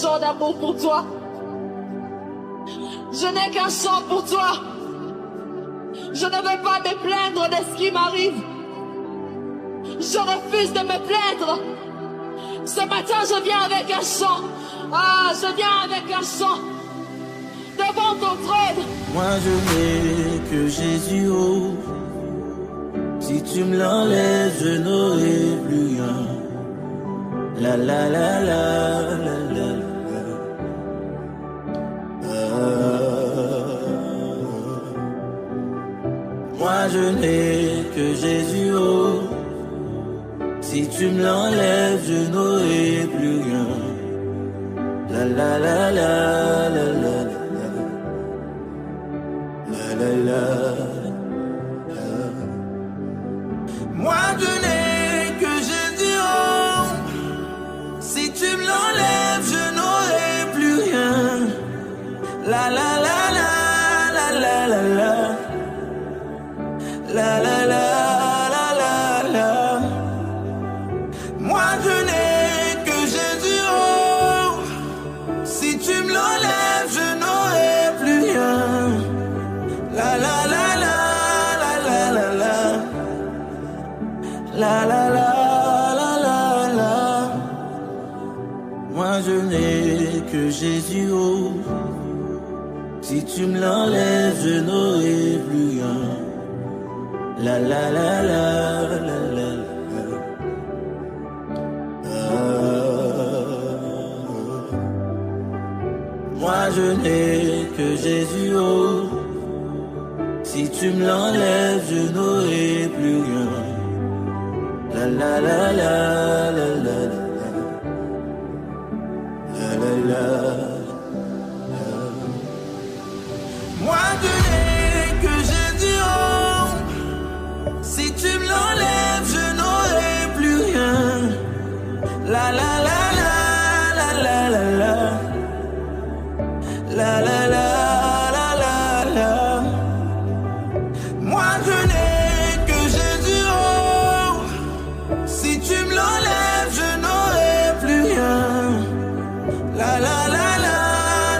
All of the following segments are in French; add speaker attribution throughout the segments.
Speaker 1: chant d'amour pour toi. Je n'ai qu'un chant pour toi. Je ne veux pas me plaindre de ce qui m'arrive. Je refuse de me plaindre. Ce matin, je viens avec un chant. Ah, je viens avec un chant. Devant ton trône.
Speaker 2: Moi je n'ai que Jésus, oh. Si tu me l'enlèves, je n'aurai plus rien. La la la la la la la. Moi je n'ai que Jésus, oh. Si tu me l'enlèves, je n'aurai plus rien. La la la la la la la. La, la, la. Moi je n'ai que Jésus, oh. Si tu me l'enlèves, je n'aurai plus rien. La la la la la la la la. La la la la la la. Moi je n'ai que Jésus, oh. Si tu me l'enlèves, je n'aurai plus rien. La la la la la la la la. La la la la la la. Moi je n'ai que Jésus, oh. Si tu me l'enlèves, je n'aurai plus rien. La la la la la la la. Moi je n'ai que Jésus, oh. Si tu me l'enlèves, je n'aurai plus rien. La la la la la la la. La la la. Moi je n'ai que Jésus, oh. Si tu me l'enlèves, je n'aurai plus rien. La la la la la la la la. La la la la la la. Moi je n'ai que Jésus, oh. Si tu me l'enlèves, je n'aurai plus rien. La la la la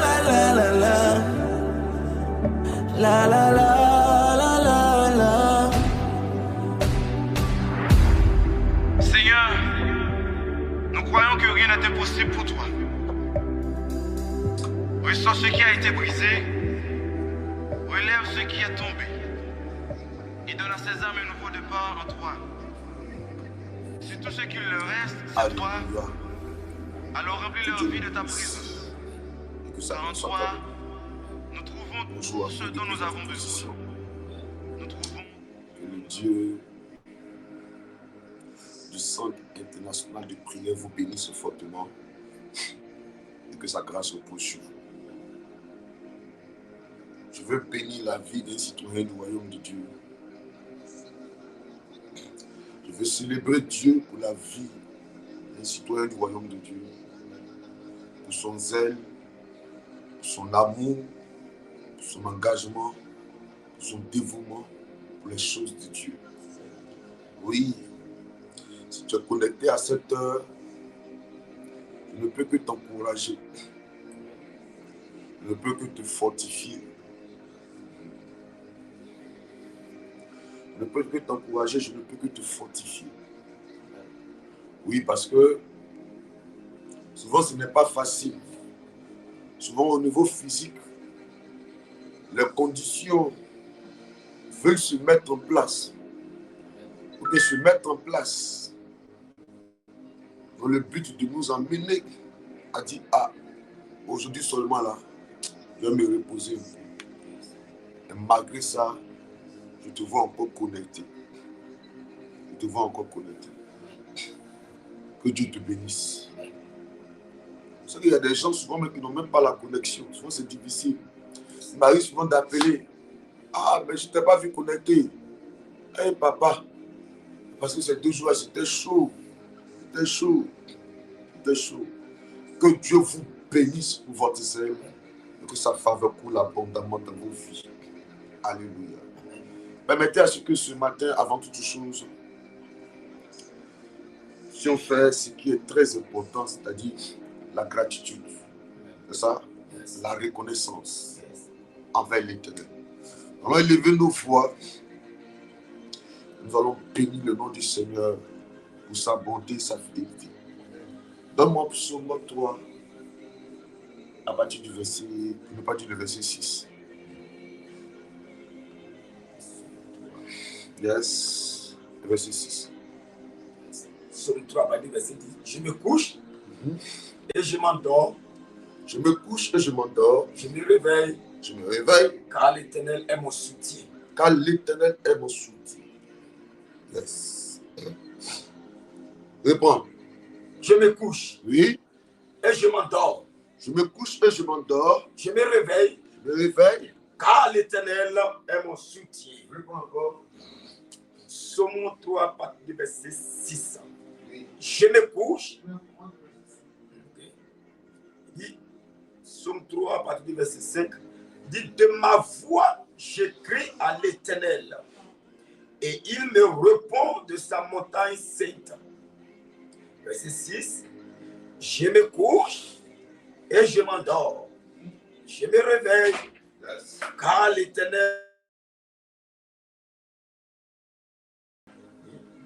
Speaker 2: la la la la. La la la la la la.
Speaker 3: Seigneur, nous croyons que rien n'est impossible pour toi. Ressors ce qui a été brisé, relève ce qui est tombé, et donne à ces âmes un nouveau départ en toi. Si tout ce qu'il leur reste, c'est toi, alors remplis leur vie de ta présence. Car en toi, nous trouvons tout ce dont nous avons besoin. Nous trouvons
Speaker 4: que le Dieu du Centre international de prière vous bénisse fortement et que sa grâce repose sur vous. Je veux bénir la vie d'un citoyen du royaume de Dieu. Je veux célébrer Dieu pour la vie d'un citoyen du royaume de Dieu, pour son zèle, pour son amour, pour son engagement, pour son dévouement pour les choses de Dieu. Oui, si tu es connecté à cette heure, je ne peux que t'encourager, je ne peux que te fortifier. Je ne peux que t'encourager, je ne peux que te fortifier. Oui, parce que souvent ce n'est pas facile. Souvent au niveau physique, les conditions veulent se mettre en place. Ou bien se mettre en place dans le but de nous emmener à dire, ah, aujourd'hui seulement là, je vais me reposer un peu. Et malgré ça, je te vois encore connecté. Je te vois encore connecté. Que Dieu te bénisse. Vous savez, il y a des gens souvent mais qui n'ont même pas la connexion. Souvent, c'est difficile. Il m'arrive souvent d'appeler. Ah, mais je ne t'ai pas vu connecté. Hey, papa. Parce que ces 2 jours-là, c'était chaud. C'était chaud. C'était chaud. Que Dieu vous bénisse pour votre zèle et que sa faveur coule abondamment dans vos vies. Alléluia. Permettez à ce que ce matin, avant toute chose, si on fait ce qui est très important, c'est-à-dire la gratitude. C'est ça? La reconnaissance envers l'Éternel. Nous allons élever nos voix. Nous allons bénir le nom du Seigneur pour sa bonté et sa fidélité. Donne-moi psaume 3 à partir du verset, ne pas dire le verset 6. Yes, le verset 6.
Speaker 5: Psaume 3 à partir du verset 10. Je me couche et je m'endors.
Speaker 4: Je me couche et je m'endors.
Speaker 5: Je me réveille.
Speaker 4: Je me réveille.
Speaker 5: Car l'Éternel est mon soutien.
Speaker 4: Car l'Éternel est mon soutien. Yes. Réponds.
Speaker 5: Je me couche.
Speaker 4: Oui.
Speaker 5: Et je m'endors.
Speaker 4: Je me couche et je m'endors.
Speaker 5: Je me réveille.
Speaker 4: Je me réveille.
Speaker 5: Car l'Éternel est mon soutien.
Speaker 4: Réponds encore.
Speaker 5: Psaume 3 à partir du verset 6.
Speaker 4: Oui.
Speaker 5: Je me couche. Dit, Psaume 3 à partir du verset 5. Dit, de ma voix, je crie à l'Éternel. Et il me répond de sa montagne sainte. Verset 6. Je me couche et je m'endors. Je me réveille, car l'Éternel.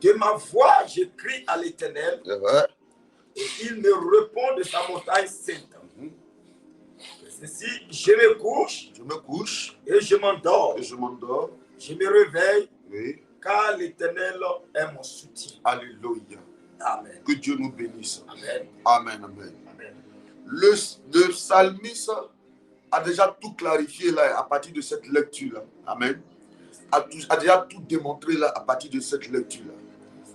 Speaker 5: De ma voix, je crie à l'Éternel. Et il me répond de sa montagne sainte. Verset 6. Je me couche et je m'endors. Je me réveille.
Speaker 4: Oui.
Speaker 5: Car l'Éternel est mon soutien.
Speaker 4: Alléluia.
Speaker 5: Amen.
Speaker 4: Que Dieu nous bénisse.
Speaker 5: Amen.
Speaker 4: Amen. Amen.
Speaker 5: Amen.
Speaker 4: Le psalmiste a déjà tout clarifié là à partir de cette lecture-là. Amen. A déjà tout démontré là à partir de cette lecture-là.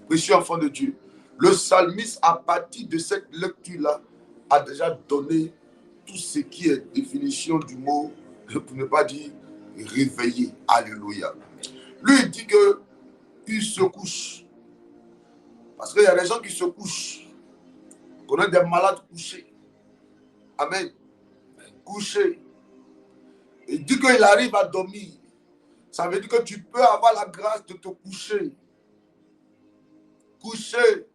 Speaker 4: Précieux enfant de Dieu, le psalmiste à partir de cette lecture-là a déjà donné tout ce qui est définition du mot, pour ne pas dire réveiller. Alléluia. Lui, il dit qu'il se couche. Parce qu'il y a des gens qui se couchent. On connaît des malades couchés. Amen. Couchés. Il dit qu'il arrive à dormir. Ça veut dire que tu peux avoir la grâce de te coucher. Coucher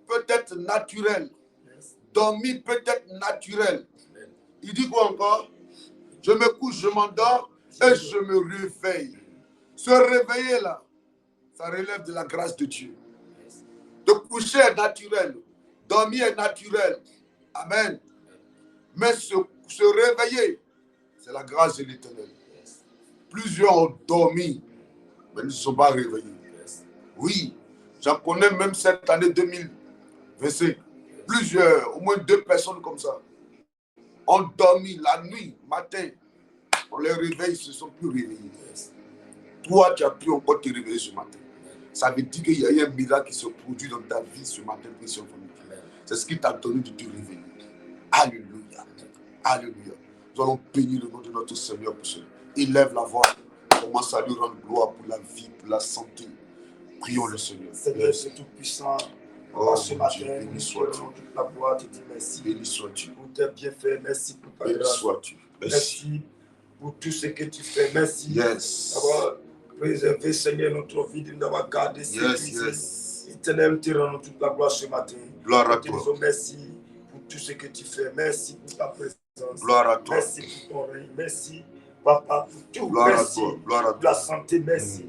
Speaker 4: peut être naturel. Dormir peut être naturel. Il dit quoi encore? Je me couche, je m'endors et je me réveille. Se réveiller là, ça relève de la grâce de Dieu. Te coucher est naturel. Dormir est naturel. Amen. Mais se réveiller, c'est la grâce de l'Éternel. Plusieurs ont dormi, mais ils ne se sont pas réveillés. Oui, j'en connais même cette année 2025. Plusieurs, au moins 2 personnes comme ça, ont dormi la nuit, matin. On les réveille, ils ne se sont plus réveillés. Toi, tu as pu encore te réveiller ce matin. Ça veut dire qu'il y a eu un miracle qui se produit dans ta vie ce matin, précieux enfant. C'est ce qui t'a donné de te réveiller. Alléluia. Alléluia. Nous allons bénir le nom de notre Seigneur pour cela. Élève la voix. Commence à lui rendre gloire pour la vie, pour la santé. Prions le Seigneur.
Speaker 5: Seigneur, c'est tout puissant.
Speaker 4: Oh,
Speaker 5: Ce matin,
Speaker 4: béni sois-tu.
Speaker 5: toute la voix te dit merci.
Speaker 4: Béni sois-tu.
Speaker 5: Pour tes bienfaits, merci pour ta
Speaker 4: Béni
Speaker 5: grâce.
Speaker 4: sois-tu.
Speaker 5: Merci pour tout ce que tu fais. Merci
Speaker 4: Yes.
Speaker 5: d'avoir préservé, Seigneur, notre vie, de nous avoir gardé, sécurisé.
Speaker 4: Yes.
Speaker 5: Éternel, te rendons toute la gloire ce matin.
Speaker 4: Gloire à
Speaker 5: Te
Speaker 4: toi.
Speaker 5: disons merci pour tout ce que tu fais. Merci pour ta présence.
Speaker 4: Gloire à toi.
Speaker 5: Merci pour ton règne. Merci, Papa, pour tout.
Speaker 4: Gloire à
Speaker 5: merci
Speaker 4: toi. Gloire à
Speaker 5: pour la
Speaker 4: toi.
Speaker 5: santé. Merci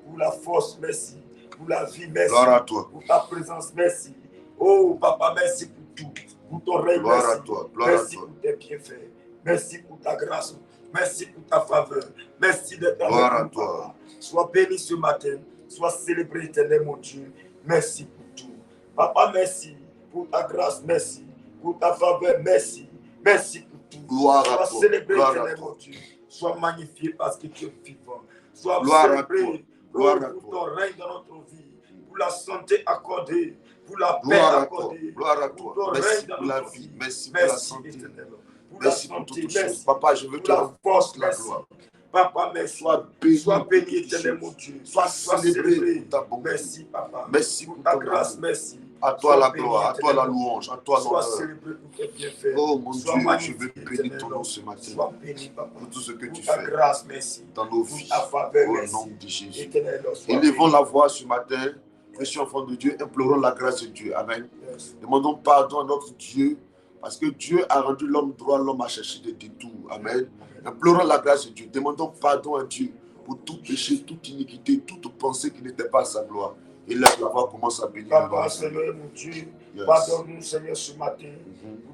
Speaker 5: pour la force. Merci pour la vie. Merci
Speaker 4: Gloire à toi.
Speaker 5: pour ta présence. Merci. Oh, Papa, merci pour tout. Pour ton règne.
Speaker 4: Gloire
Speaker 5: merci.
Speaker 4: à toi. Gloire à
Speaker 5: Merci
Speaker 4: toi.
Speaker 5: pour tes bienfaits. Merci pour ta grâce. Merci pour ta faveur. Merci d'être
Speaker 4: Gloire
Speaker 5: avec
Speaker 4: à
Speaker 5: nous,
Speaker 4: toi.
Speaker 5: Papa. Sois béni ce matin. Sois célébré, éternel, mon Dieu. Merci pour tout. Papa, merci pour ta grâce. Merci pour ta faveur. Merci. Merci pour tout.
Speaker 4: Gloire à
Speaker 5: Sois
Speaker 4: toi.
Speaker 5: célébré,
Speaker 4: Gloire à
Speaker 5: éternel,
Speaker 4: toi.
Speaker 5: mon Dieu. Sois magnifié parce que tu es vivant. Sois
Speaker 4: Gloire à
Speaker 5: célébré
Speaker 4: toi. Gloire à
Speaker 5: pour
Speaker 4: toi.
Speaker 5: ton règne dans notre vie. Pour la santé accordée. Pour la paix
Speaker 4: Gloire à toi.
Speaker 5: accordée.
Speaker 4: Gloire à
Speaker 5: Pour
Speaker 4: toi.
Speaker 5: ton
Speaker 4: Merci
Speaker 5: règne dans
Speaker 4: pour la
Speaker 5: notre
Speaker 4: vie.
Speaker 5: vie.
Speaker 4: Merci pour la
Speaker 5: Merci,
Speaker 4: santé.
Speaker 5: éternel. Pour
Speaker 4: Merci
Speaker 5: la
Speaker 4: pour
Speaker 5: santé,
Speaker 4: toutes
Speaker 5: merci.
Speaker 4: choses. Papa, je veux
Speaker 5: Pour
Speaker 4: te
Speaker 5: la
Speaker 4: rendre
Speaker 5: force,
Speaker 4: la
Speaker 5: merci.
Speaker 4: gloire.
Speaker 5: Papa, merci.
Speaker 4: Sois béni.
Speaker 5: Sois béni,
Speaker 4: pour toutes
Speaker 5: éternel,
Speaker 4: choses.
Speaker 5: mon Dieu.
Speaker 4: Sois célébré pour ta bonté.
Speaker 5: Merci, Papa.
Speaker 4: Merci
Speaker 5: pour
Speaker 4: pour
Speaker 5: ta
Speaker 4: ton
Speaker 5: grâce,
Speaker 4: amour.
Speaker 5: merci.
Speaker 4: À toi
Speaker 5: Sois
Speaker 4: la
Speaker 5: béni,
Speaker 4: gloire, à toi la
Speaker 5: éternel.
Speaker 4: louange, à toi
Speaker 5: Sois
Speaker 4: l'honneur.
Speaker 5: célébré pour tes bienfaits.
Speaker 4: Oh mon
Speaker 5: Sois
Speaker 4: Dieu, je
Speaker 5: magnifié,
Speaker 4: veux bénir
Speaker 5: éternel.
Speaker 4: ton nom ce matin.
Speaker 5: Sois béni, Papa.
Speaker 4: Pour tout ce que
Speaker 5: Pour
Speaker 4: tu
Speaker 5: ta
Speaker 4: fais
Speaker 5: grâce, merci.
Speaker 4: dans nos
Speaker 5: Pour
Speaker 4: vies.
Speaker 5: ta faveur,
Speaker 4: Au
Speaker 5: merci.
Speaker 4: nom de Jésus.
Speaker 5: Éternel, sois
Speaker 4: Élevons
Speaker 5: béni.
Speaker 4: la voix ce matin, précieux enfant de Dieu, implorons la grâce de Dieu. Amen.
Speaker 5: Yes.
Speaker 4: Demandons pardon à notre Dieu Parce que Dieu a rendu l'homme droit, l'homme a cherché des détours. Amen. Implorons la grâce de Dieu. Demandons pardon à Dieu pour tout péché, toute iniquité, toute pensée qui n'était pas à sa gloire. Et là, la voix commence à bénir.
Speaker 5: Papa, Seigneur, mon Dieu, pardonne-nous, Seigneur, ce matin.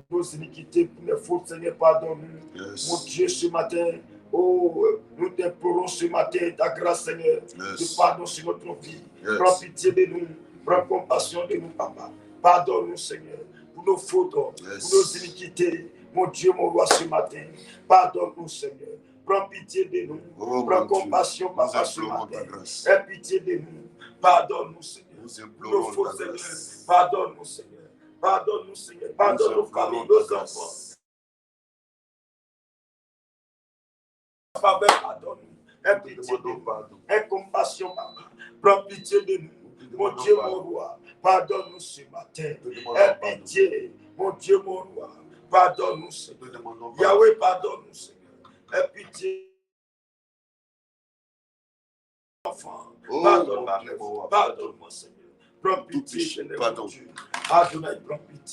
Speaker 5: Pour nos iniquités, pour les fautes, Seigneur, pardonne-nous. Mon Dieu, ce matin, oh, nous t'implorons ce matin ta grâce, Seigneur, de pardon sur notre vie. Prends pitié de nous, prends compassion de nous, Papa. Pardonne-nous, Seigneur, pour nos fautes, pour nos iniquités. Mon Dieu, mon roi, ce matin, pardonne-nous, Seigneur. Prends pitié de nous, prends compassion, Papa, ce matin. Aie pitié de nous, pardonne-nous, Seigneur. Pour nos fautes, Seigneur, pardonne-nous, Seigneur. Pardonne-nous, Seigneur. Pardonne nos familles, nos enfants. Pardonne-nous. Aie pitié de nous. Aie compassion, Papa. Prends pitié de nous. Mon Dieu, mon roi, pardonne-nous ce matin. Aie pitié, mon Dieu, mon roi. Pardonne-nous, Seigneur. Yahweh, pardonne-nous, Seigneur. Aie pitié. Enfant, pardonne-moi, Seigneur. Prends pitié, Seigneur, mon Dieu.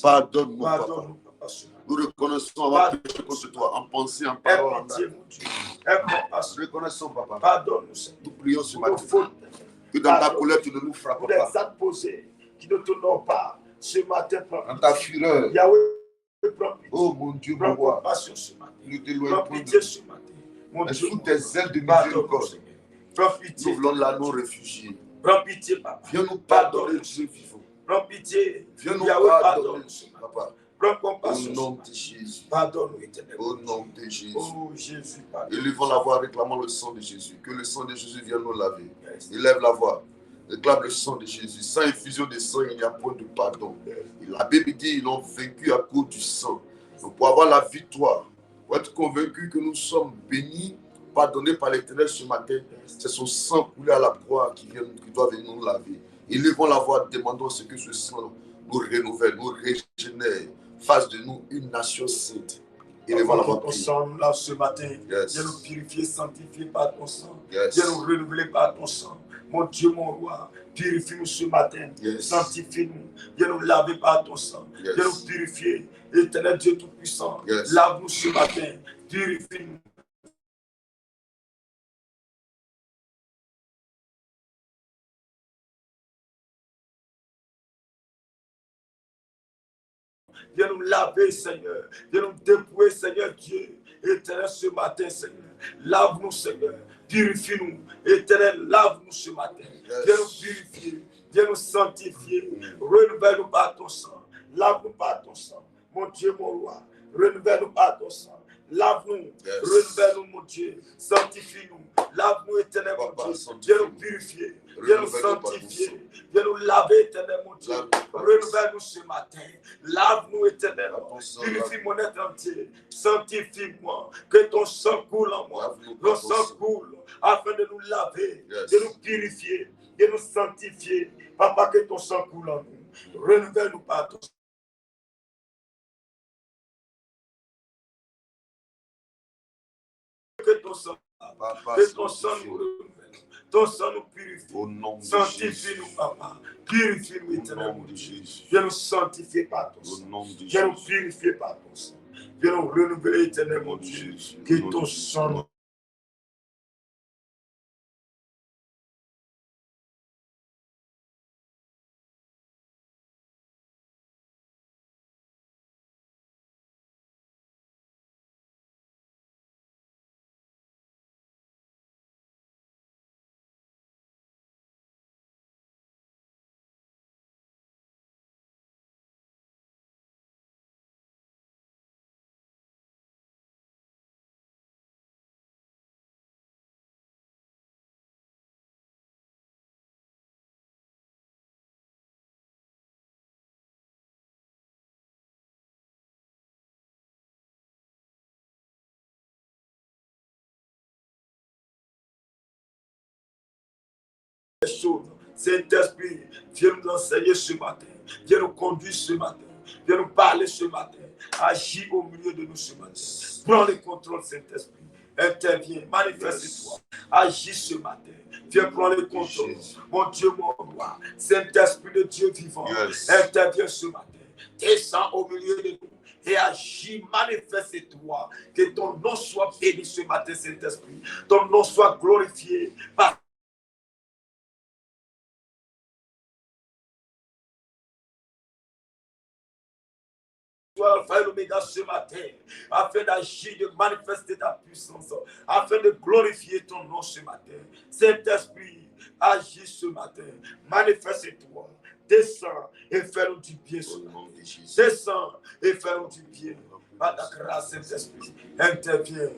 Speaker 4: Pardonne-moi, Papa. Nous reconnaissons avoir péché contre toi, en pensée, en parole, en acte. Nous reconnaissons, Papa.
Speaker 5: Pardonne-nous, Seigneur.
Speaker 4: Nous prions ce matin. Que dans ta colère, tu ne nous frappes
Speaker 5: pour
Speaker 4: pas.
Speaker 5: les actes posés qui ne t'honorent pas ce matin.
Speaker 4: Dans ta fureur.
Speaker 5: Yahweh, prends pitié.
Speaker 4: Oh mon Dieu, mon roi.
Speaker 5: Compassion ce matin.
Speaker 4: Nous t'éloignons
Speaker 5: Prends pitié ce matin. Mon Dieu,
Speaker 4: sous tes ailes de miséricorde.
Speaker 5: Prends pitié.
Speaker 4: Nous voulons là nos réfugiés.
Speaker 5: Prends pitié, Papa.
Speaker 4: Viens nous pardonner, Dieu vivant.
Speaker 5: Prends pitié.
Speaker 4: Viens nous
Speaker 5: Yahweh,
Speaker 4: pardonner, Papa.
Speaker 5: Prends compassion.
Speaker 4: Au nom de Jésus.
Speaker 5: Pardonne-nous, éternel.
Speaker 4: Au nom de Jésus.
Speaker 5: Oh Jésus, pardonne.
Speaker 4: Élevons la voix, réclamant le sang de Jésus. Que le sang de Jésus vienne nous laver. Élève la voix. Réclame le sang de Jésus. Sans effusion de sang, il n'y a point de pardon. Et la Bible dit ils l'ont vaincu à cause du sang. Donc pour avoir la victoire, pour être convaincu que nous sommes bénis, pardonnés par l'Éternel ce matin, c'est son sang coulé à la croix qui doit venir nous laver. Élevons la voix, demandons ce que ce sang nous renouvelle, nous régénère, fasse de nous une nation sainte. Élevons la voix.
Speaker 5: Ton sang nous lave ce matin. Viens nous purifier, sanctifier par ton sang. Viens nous renouveler par ton sang. Mon Dieu, mon roi, purifie-nous ce matin. Sanctifie-nous. Viens nous laver par ton sang. Viens nous purifier. Éternel Dieu Tout-Puissant, lave-nous ce matin. Purifie-nous. Viens nous laver, Seigneur. Viens nous dépouiller, Seigneur Dieu. Éternel, ce matin, Seigneur. Lave-nous, Seigneur. Purifie-nous. Éternel, lave-nous ce matin. Viens nous purifier. Viens nous sanctifier. Renouvelle-nous par ton sang. Lave-nous par ton sang. Mon Dieu, mon roi. Renouvelle-nous par ton sang. Lave-nous. Renouvelle-nous, mon Dieu. Sanctifie-nous. Lave-nous, éternel, mon Dieu. Viens nous purifier. Viens nous sanctifier. Viens nous laver, éternel, mon Dieu. Renouvelle-nous ce matin. Lave-nous, éternel. Purifie mon être entier. Sanctifie-moi. Que ton sang coule en moi. Ton sang coule afin de nous laver, de nous purifier, de nous sanctifier. Papa, que ton sang coule en nous. Renouvelle-nous par ton sang. Que ton sang, nous renouvelle. Ton sang nous purifie. Sanctifie-nous, Papa. Purifie-nous, éternel, mon Dieu. Viens nous sanctifier par ton sang. Viens nous purifier par ton sang. Viens nous renouveler, éternel, mon Dieu. Que ton sang nous. Choses. Saint-Esprit, viens nous enseigner ce matin. Viens nous conduire ce matin. Viens nous parler ce matin. Agis au milieu de nous ce matin. Prends le contrôle, Saint-Esprit. Interviens, manifeste-toi. Agis ce matin. Viens prendre le contrôle. Mon Dieu, mon roi. Saint-Esprit de Dieu vivant. Interviens ce matin. Descends au milieu de nous. et agis, manifeste-toi. Que ton nom soit béni ce matin, Saint-Esprit. Ton nom soit glorifié par Alpha et l'Oméga ce matin, afin d'agir, de manifester ta puissance, afin de glorifier ton nom ce matin. Saint-Esprit, agis ce matin, manifeste-toi, descends et fais-nous du bien ce matin. Descends et fais-nous du bien. Par ta grâce, Saint-Esprit, interviens,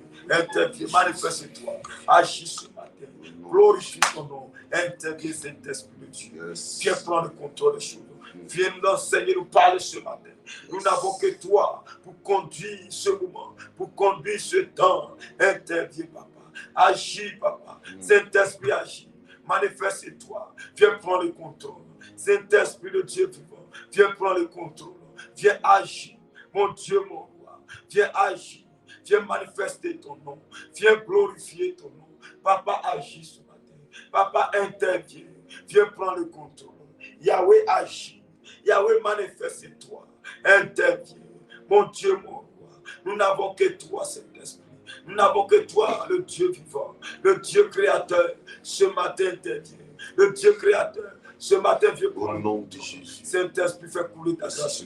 Speaker 5: manifeste-toi, agis ce matin, glorifie ton nom, interviens, Saint-Esprit de Dieu. Viens prendre le contrôle des choses. Viens nous enseigner, nous parler ce matin. Nous n'avons que toi pour conduire ce moment, pour conduire ce temps. Interviens, papa. Agis, papa. Saint-Esprit, agis. Manifeste-toi. Viens prendre le contrôle. Saint-Esprit de Dieu vivant, viens prendre le contrôle. Viens agir. Mon Dieu, mon roi. Viens agir. Viens manifester ton nom. Viens glorifier ton nom. Papa, agis ce matin. Papa, intervient. Viens prendre le contrôle. Yahweh, agis. Yahweh, manifeste-toi. Interviens. Mon Dieu, mon roi. Nous n'avons que toi, Saint-Esprit. Nous n'avons que toi, le Dieu vivant, le Dieu créateur. Ce matin, intervient. Le Dieu créateur. Ce matin, viens pour
Speaker 4: Au nom de Jésus.
Speaker 5: Saint-Esprit, fais couler ta grâce.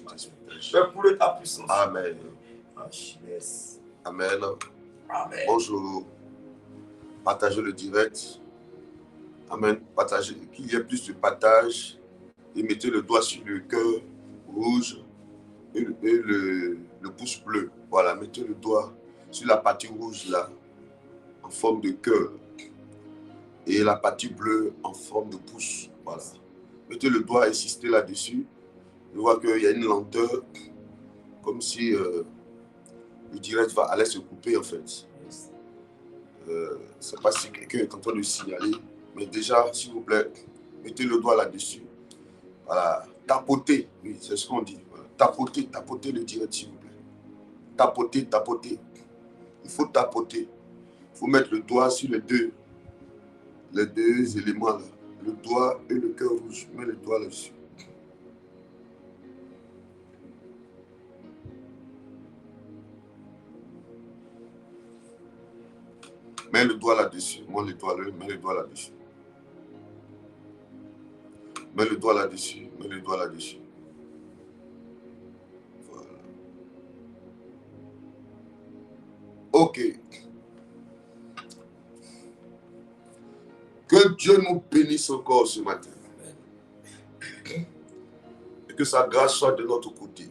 Speaker 5: Fais couler ta puissance.
Speaker 4: Amen. Amen.
Speaker 5: Amen.
Speaker 4: Bonjour. Partagez le direct. Amen. Partagez. Qu'il y ait plus de partage. Et mettez le doigt sur le cœur rouge et le pouce bleu. Voilà, mettez le doigt sur la partie rouge là, en forme de cœur. Et la partie bleue en forme de pouce. Voilà. Mettez le doigt, insistez là-dessus. Je vois qu'il y a une lenteur, comme si le direct allait se couper en fait. Je ne sais pas si quelqu'un est en train de signaler, mais déjà, s'il vous plaît, mettez le doigt là-dessus. Voilà, tapotez, oui, c'est ce qu'on dit. Voilà. Tapotez le direct, s'il vous plaît. Tapotez. Il faut tapoter. Il faut mettre le doigt sur les deux éléments là. Le doigt et le cœur rouge. Mets le doigt là-dessus. Mets le doigt là-dessus. Mets le doigt là-dessus. Mets le doigt là-dessus. Voilà. Ok. Que Dieu nous bénisse encore ce matin. Et que sa grâce soit de notre côté.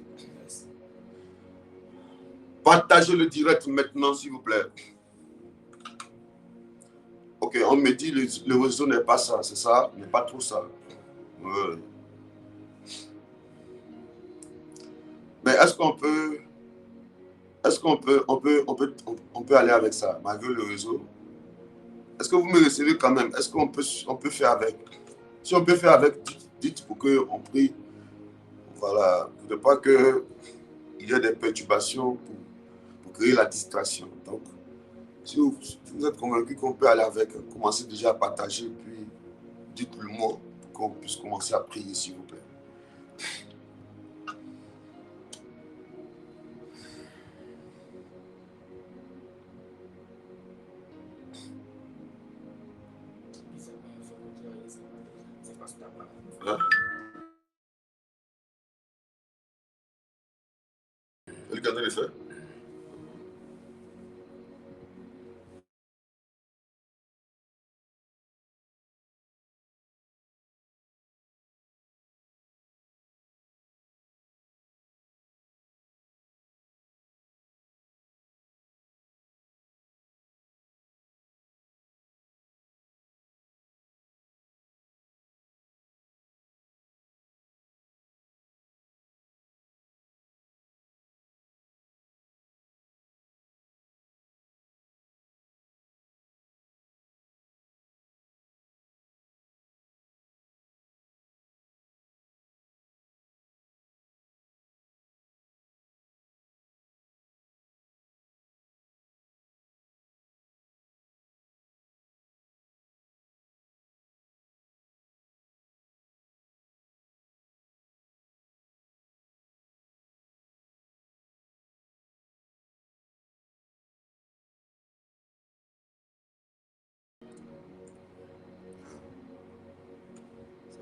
Speaker 4: Partagez le direct maintenant, s'il vous plaît. Ok, on me dit le réseau n'est pas ça, c'est ça, n'est pas trop ça. Ouais. Mais est-ce qu'on peut aller avec ça, malgré le réseau? Est-ce que vous me recevez quand même? Est-ce qu'on peut faire avec? Si on peut faire avec, dites pour qu'on prie. Voilà, pour ne pas qu'il y ait des perturbations pour créer la distraction. Donc, si vous êtes convaincu qu'on peut aller avec, commencez déjà à partager, puis dites-le moi pour qu'on puisse commencer à prier, s'il vous plaît. Hein? Le cadre est fait.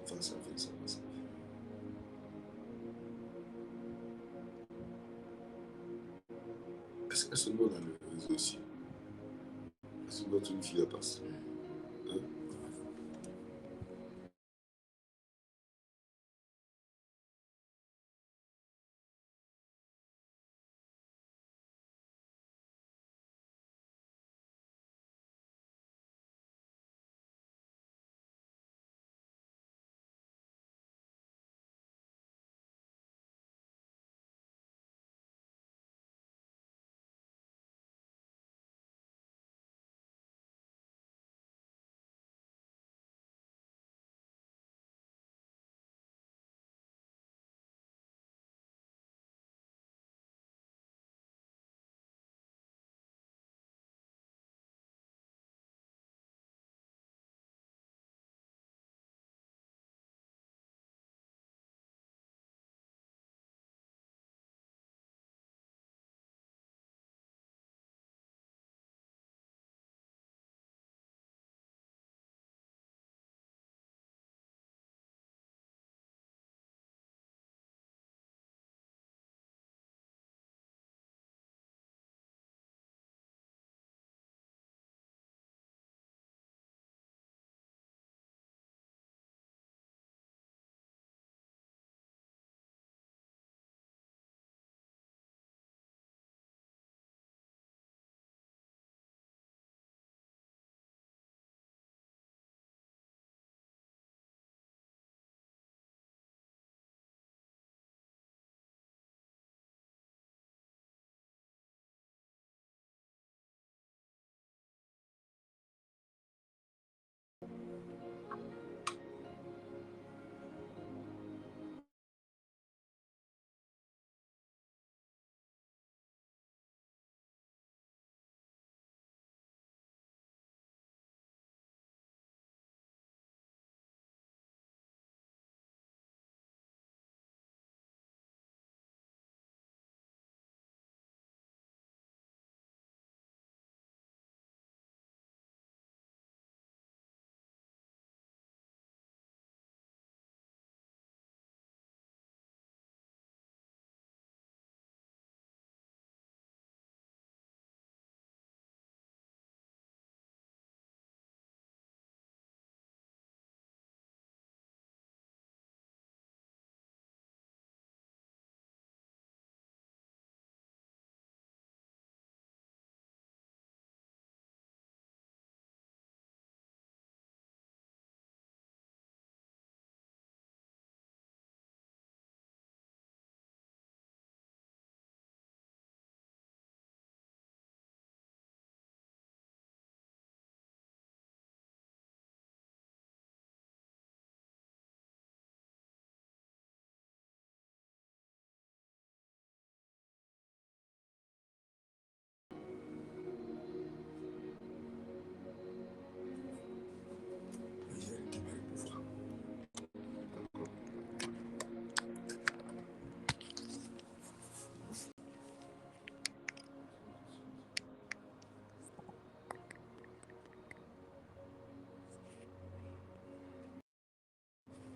Speaker 4: Ça fait. Est-ce que nous, on a le réseau aussi? Est-ce que notre fille passe? Hein?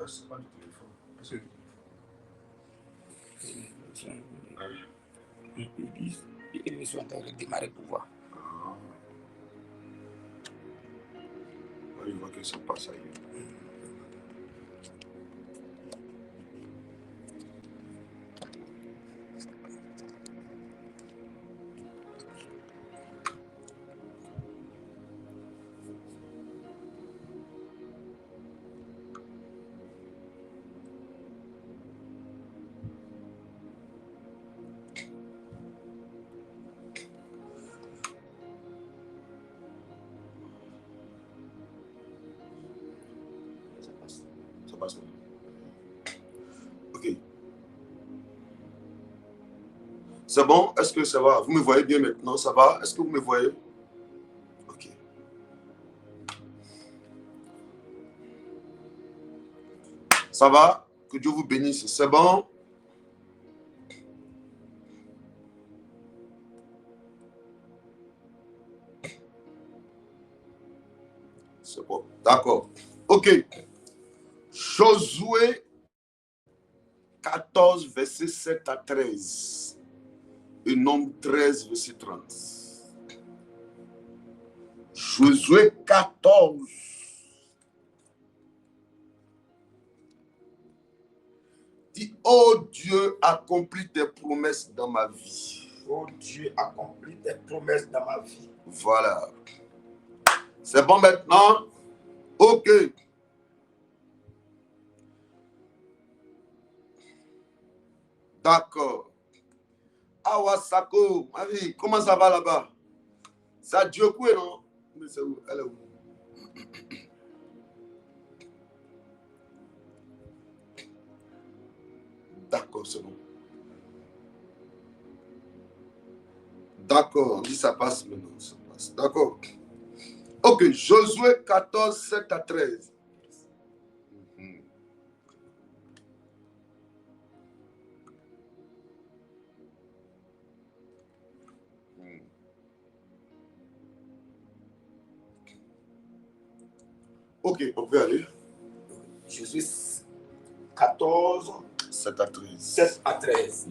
Speaker 4: C'est pas du téléphone.
Speaker 6: Ils sont en train de démarrer pour voir.
Speaker 4: Il voit que ça passe ailleurs. Ça passe. Ok. C'est bon? Est-ce que ça va? Vous me voyez bien maintenant? Ça va? Est-ce que vous me voyez? Ok. Ça va? Que Dieu vous bénisse. C'est bon? C'est bon. D'accord. Ok. Josué 14, verset 7 à 13. Et Nombre 13, verset 30. Josué 14. Dis, oh Dieu, accomplis tes promesses dans ma vie.
Speaker 5: Oh Dieu, accomplis tes promesses dans ma vie.
Speaker 4: Voilà. C'est bon maintenant? Ok. D'accord. Awasako, ma vie, comment ça va là-bas? Ça Dieu quoi, non? Mais c'est où? Elle est où? D'accord, c'est bon. D'accord, on dit ça passe maintenant. Ça passe. D'accord. Ok, Josué 14, 7 à 13. Ok, on peut aller.
Speaker 5: Josué 14,
Speaker 4: 7 à 13.
Speaker 5: 7 à 13.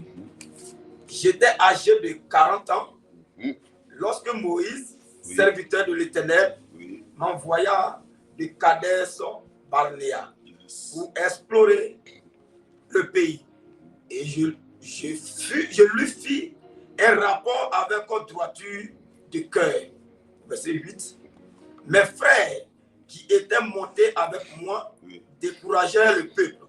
Speaker 5: J'étais âgé de 40 ans lorsque Moïse, serviteur de l'Éternel, m'envoya de Kadesh Barnéa pour explorer le pays. Et je lui fis un rapport avec droiture de cœur. Verset 8. Mes frères qui étaient montés avec moi découragèrent le peuple.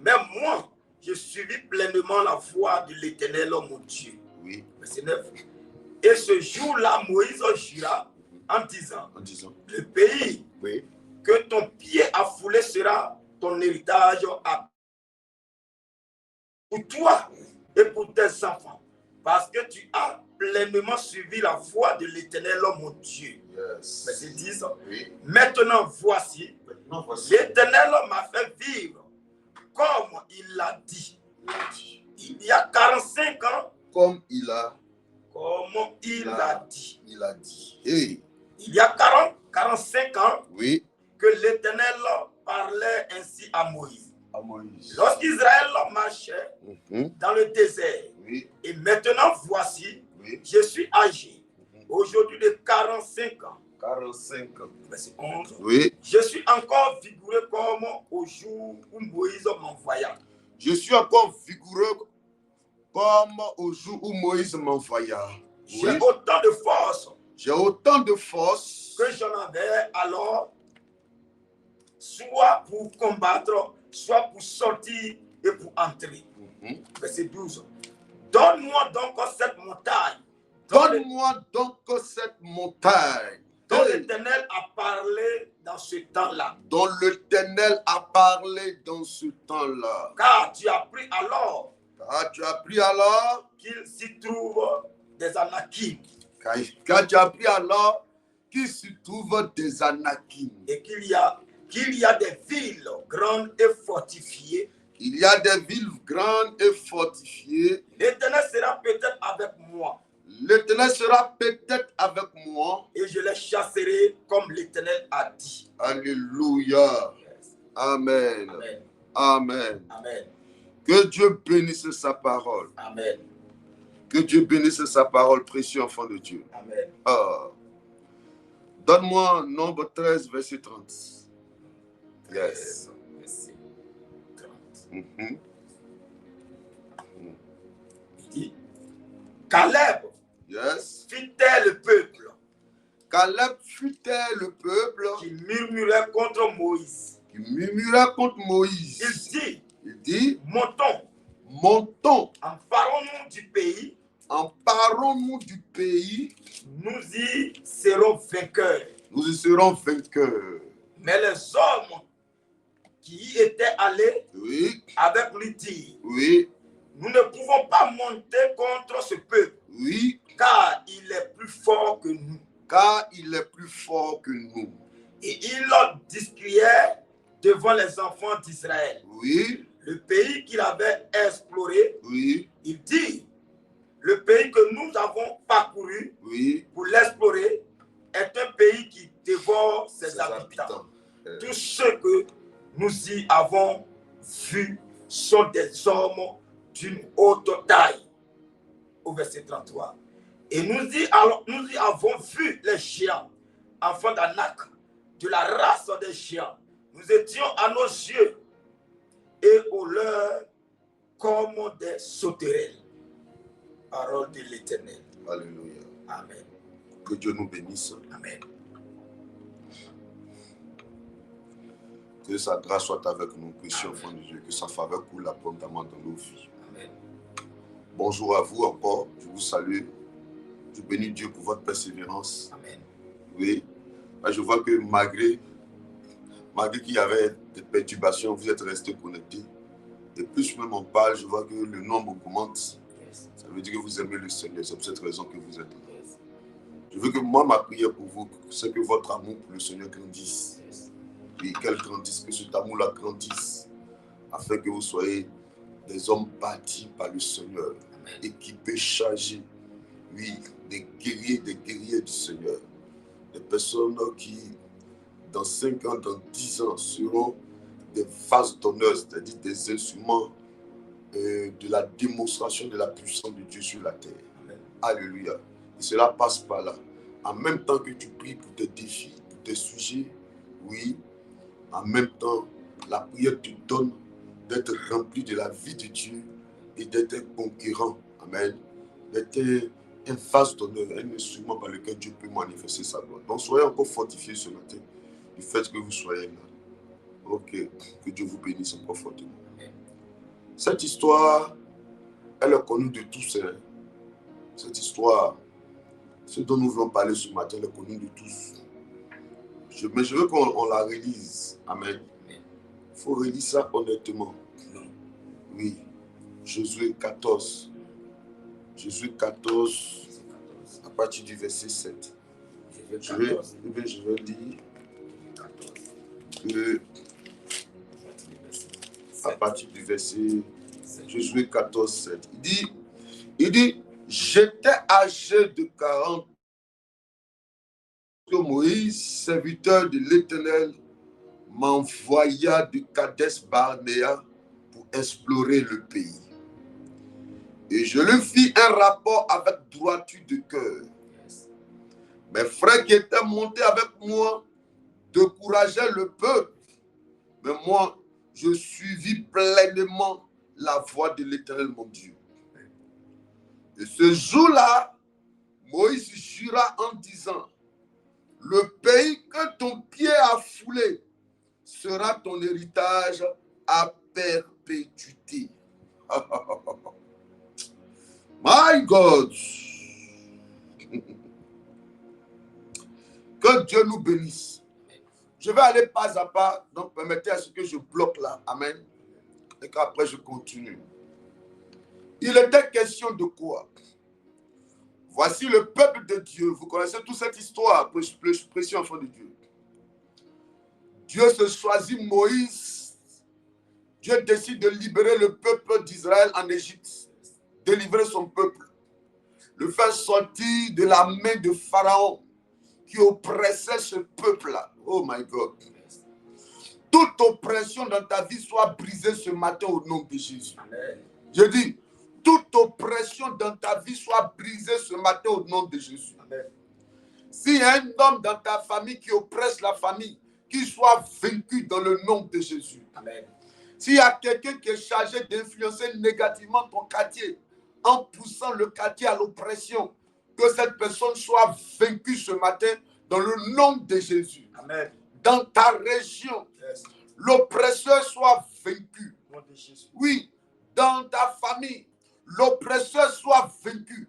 Speaker 5: Mais moi, je suivis pleinement la voie de l'Éternel, mon Dieu. Verset 9. Et ce jour-là, Moïse jura en disant, le pays que ton pied a foulé sera ton héritage pour toi et pour tes enfants, parce que tu as pleinement suivi la voie de l'Éternel, mon Dieu. Verset 10. Maintenant, voici, l'Éternel m'a fait vivre comme il l'a dit. Il y a 45 ans,
Speaker 4: Comme il a
Speaker 5: dit.
Speaker 4: Il a dit. Hey.
Speaker 5: Il y a 45 ans que l'Éternel parlait ainsi à Moïse. Lorsqu'Israël marchait dans le désert. Et maintenant, voici, je suis âgé, aujourd'hui de 45 ans.
Speaker 4: 45 ans.
Speaker 5: Verset 11.
Speaker 4: Oui.
Speaker 5: Je suis encore vigoureux comme au jour où Moïse m'envoya.
Speaker 4: Je suis encore vigoureux comme au jour où Moïse m'envoya.
Speaker 5: J'ai autant de force.
Speaker 4: J'ai autant de force
Speaker 5: que j'en avais alors, soit pour combattre, soit pour sortir et pour entrer. Verset 12. Donne-moi donc cette montagne.
Speaker 4: Donne-moi donc cette montagne
Speaker 5: dont l'Éternel a parlé dans ce temps-là.
Speaker 4: Dont l'Éternel a parlé dans ce temps-là.
Speaker 5: Car tu as appris alors qu'il s'y trouve des Anakim.
Speaker 4: Car tu as appris alors qu'il s'y trouve des Anakim.
Speaker 5: Et qu'il y a des villes grandes et fortifiées.
Speaker 4: Il y a des villes grandes et fortifiées.
Speaker 5: L'Éternel sera peut-être avec moi.
Speaker 4: L'Éternel sera peut-être avec moi.
Speaker 5: Et je les chasserai comme l'Éternel a dit.
Speaker 4: Alléluia. Amen.
Speaker 5: Amen.
Speaker 4: Amen.
Speaker 5: Amen.
Speaker 4: Que Dieu bénisse sa parole.
Speaker 5: Amen.
Speaker 4: Que Dieu bénisse sa parole, précieux enfant de Dieu.
Speaker 5: Amen.
Speaker 4: Donne-moi Nombre 13, verset 30. Yes.
Speaker 5: Verset 30.
Speaker 4: Mm-hmm.
Speaker 5: Il dit, Caleb fit-elle le peuple.
Speaker 4: Caleb fit-elle le peuple
Speaker 5: qui murmurait contre Moïse.
Speaker 4: Il dit,
Speaker 5: montons, emparons-nous du pays, nous y serons vainqueurs. Mais les hommes qui y étaient allés avec lui dirent, nous ne pouvons pas monter contre ce peuple, car il est plus fort que nous. Et il leur discriait devant les enfants d'Israël. Le pays qu'il avait exploré, il dit, le pays que nous avons parcouru pour l'explorer est un pays qui dévore ses habitants. Tout ce que nous y avons vu sont des hommes d'une haute taille. Au verset 33. Et nous y avons vu les géants, enfants d'Anak, de la race des géants. Nous étions à nos yeux et aux leurs comme des sauterelles. Parole de l'Éternel.
Speaker 4: Alléluia.
Speaker 5: Amen.
Speaker 4: Que Dieu nous bénisse.
Speaker 5: Amen.
Speaker 4: Que sa grâce soit avec nous, précieux enfants de Dieu, que sa faveur coule abondamment dans nos vies.
Speaker 5: Amen.
Speaker 4: Bonjour à vous encore, je vous salue. Je bénis Dieu pour votre persévérance.
Speaker 5: Amen.
Speaker 4: Oui, je vois que malgré qu'il y avait des perturbations, vous êtes restés connectés. Et plus même on parle, je vois que le nombre augmente.
Speaker 5: Yes.
Speaker 4: Ça veut dire que vous aimez le Seigneur, c'est pour cette raison que vous êtes là.
Speaker 5: Yes.
Speaker 4: Je veux que moi, ma prière pour vous, c'est que votre amour pour le Seigneur grandisse.
Speaker 5: Yes.
Speaker 4: Et qu'elle grandisse, que cet amour-là grandisse, afin que vous soyez des hommes bâtis par le Seigneur,
Speaker 5: Amen.
Speaker 4: équipés, chargés, oui, des guerriers du Seigneur, des personnes qui, dans 5 ans, dans 10 ans, seront des vases d'honneur, c'est-à-dire des instruments de la démonstration de la puissance de Dieu sur la terre.
Speaker 5: Amen.
Speaker 4: Alléluia. Et cela passe par là. En même temps que tu pries pour tes défis, pour tes sujets, oui, en même temps, la prière te donne d'être rempli de la vie de Dieu et d'être un conquérant. Amen. D'être un vase d'honneur, un instrument par lequel Dieu peut manifester sa gloire. Donc soyez encore fortifiés ce matin du fait que vous soyez là. Ok, que Dieu vous bénisse encore fortement. Cette histoire, elle est connue de tous. Hein. Cette histoire, ce dont nous voulons parler ce matin, elle est connue de tous. Mais je veux qu'on la relise. Amen. Il faut relire ça honnêtement. Oui. Josué 14. Josué 14, à partir du verset 7. Je vais dire que à partir du verset Josué 14, 7. Il dit, j'étais âgé de 40 ans que Moïse, serviteur de l'Éternel, m'envoya de Kadès Barnéa pour explorer le pays. Et je lui fis un rapport avec droiture de cœur. Mes frères qui étaient montés avec moi décourageaient le peuple. Mais moi, je suivis pleinement la voie de l'Éternel, mon Dieu. Et ce jour-là, Moïse jura en disant, le pays que ton pied a foulé sera ton héritage à perpétuité. My God! Que Dieu nous bénisse. Je vais aller pas à pas, donc permettez à ce que je bloque là. Amen. Et qu'après je continue. Il était question de quoi? Voici le peuple de Dieu. Vous connaissez toute cette histoire, précieux enfant de Dieu. Dieu se choisit Moïse. Dieu décide de libérer le peuple d'Israël en Égypte. Délivrer son peuple. Le faire sortir de la main de Pharaon qui oppressait ce peuple-là. Oh my God. Toute oppression dans ta vie soit brisée ce matin au nom de Jésus. Amen. Je dis, toute oppression dans ta vie soit brisée ce matin au nom de Jésus. Amen. S'il y a un homme dans ta famille qui oppresse la famille, qu'il soit vaincu dans le nom de Jésus. Amen. S'il y a quelqu'un qui est chargé d'influencer négativement ton quartier, en poussant le quartier à l'oppression, que cette personne soit vaincue ce matin dans le nom de Jésus. Amen. Dans ta région, yes, l'oppresseur soit vaincu. Oui, dans ta famille, l'oppresseur soit vaincu.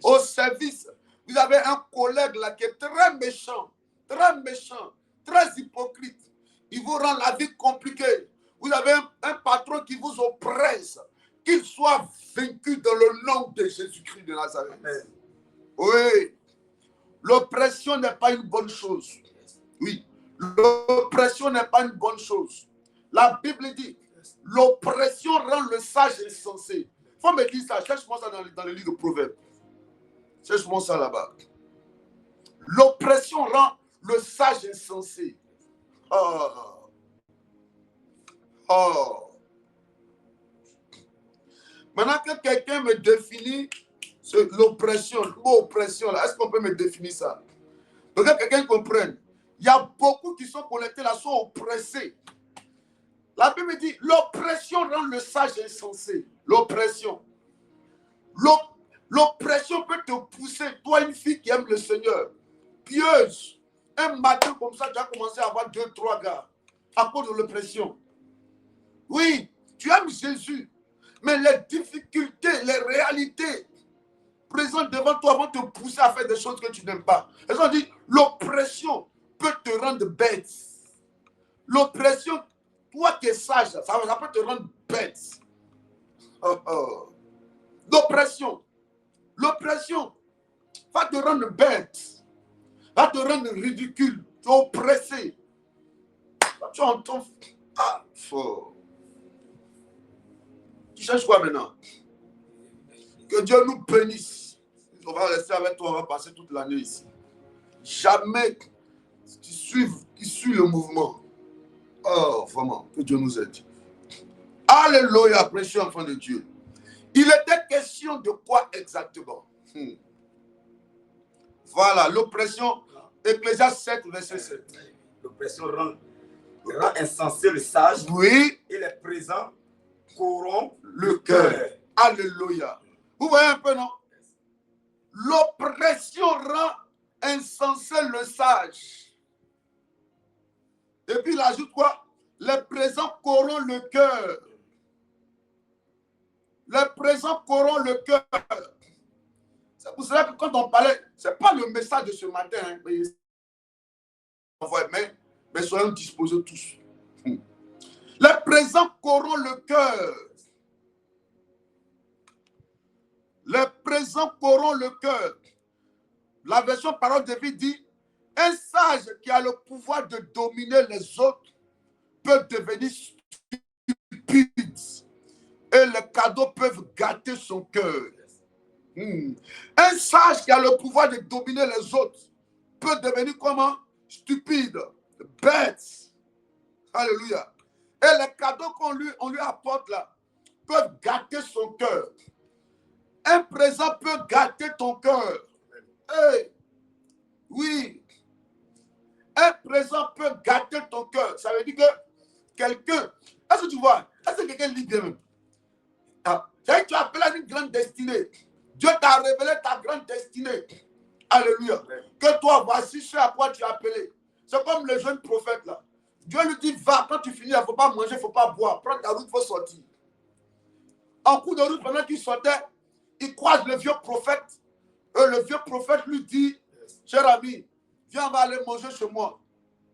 Speaker 4: Au service, vous avez un collègue là qui est très méchant, très hypocrite. Il vous rend la vie compliquée. Vous avez un patron qui vous oppresse. Qu'il soit vaincu dans le nom de Jésus-Christ de Nazareth. Amen. Oui, l'oppression n'est pas une bonne chose. Oui, l'oppression n'est pas une bonne chose. La Bible dit, l'oppression rend le sage insensé. Il faut me dire ça, cherche-moi ça dans le livre de Proverbes. Cherche-moi ça là-bas. L'oppression rend le sage insensé. Oh. Oh. Maintenant que quelqu'un me définit l'oppression, le mot oppression, là, est-ce qu'on peut me définir ça? Pour que quelqu'un comprenne, il y a beaucoup qui sont connectés là, sont oppressés. La Bible dit, l'oppression rend le sage insensé. L'oppression. L'oppression peut te pousser, toi une fille qui aime le Seigneur, pieuse. Un matin comme ça, tu as commencé à avoir 2-3 gars à cause de l'oppression. Oui, tu aimes Jésus, mais les difficultés, les réalités présentes devant toi vont te pousser à faire des choses que tu n'aimes pas. Ils ont dit, l'oppression peut te rendre bête. L'oppression, toi qui es sage, ça peut te rendre bête. L'oppression va te rendre bête, va te rendre ridicule, tu es oppressé. Tu entends. Ah, fort. Tu cherches quoi maintenant? Que Dieu nous bénisse. On va rester avec toi, on va passer toute l'année ici. Jamais tu suis le mouvement. Oh, vraiment, que Dieu nous aide. Alléluia, précieux enfant de Dieu. Il était question de quoi exactement? Voilà, l'oppression, Ecclésiaste 7, verset 7.
Speaker 5: L'oppression rend insensé le sage.
Speaker 4: Oui.
Speaker 5: Et les présents corrompent
Speaker 4: le cœur. Alléluia. Vous voyez un peu, non? L'oppression rend insensé le sage. Et puis il ajoute quoi? Les présents corrompent le cœur. Les présents corrompent le cœur. C'est pour cela que quand on parlait, ce n'est pas le message de ce matin, hein, mais soyons disposés tous. Les présents corrompent le cœur. Les présents corrompent le cœur. La version parole de vie dit, un sage qui a le pouvoir de dominer les autres peut devenir stupide et les cadeaux peuvent gâter son cœur. Un sage qui a le pouvoir de dominer les autres peut devenir comment? Stupide, bête. Alléluia. Et les cadeaux qu'on lui apporte là peuvent gâter son cœur. Un présent peut gâter ton cœur. Hey, oui. Un présent peut gâter ton cœur. Ça veut dire que quelqu'un, est-ce que tu vois, est-ce que quelqu'un lit bien même? Tu as appelé à une grande destinée. Dieu t'a révélé ta grande destinée. Alléluia. Que toi, voici ce à quoi tu as appelé. C'est comme le jeune prophète là. Dieu lui dit, va, quand tu finis, il ne faut pas manger, il ne faut pas boire. Prends ta route, il faut sortir. En cours de route, pendant qu'il sortait, il croise le vieux prophète. Et le vieux prophète lui dit, cher ami, viens, on va aller manger chez moi.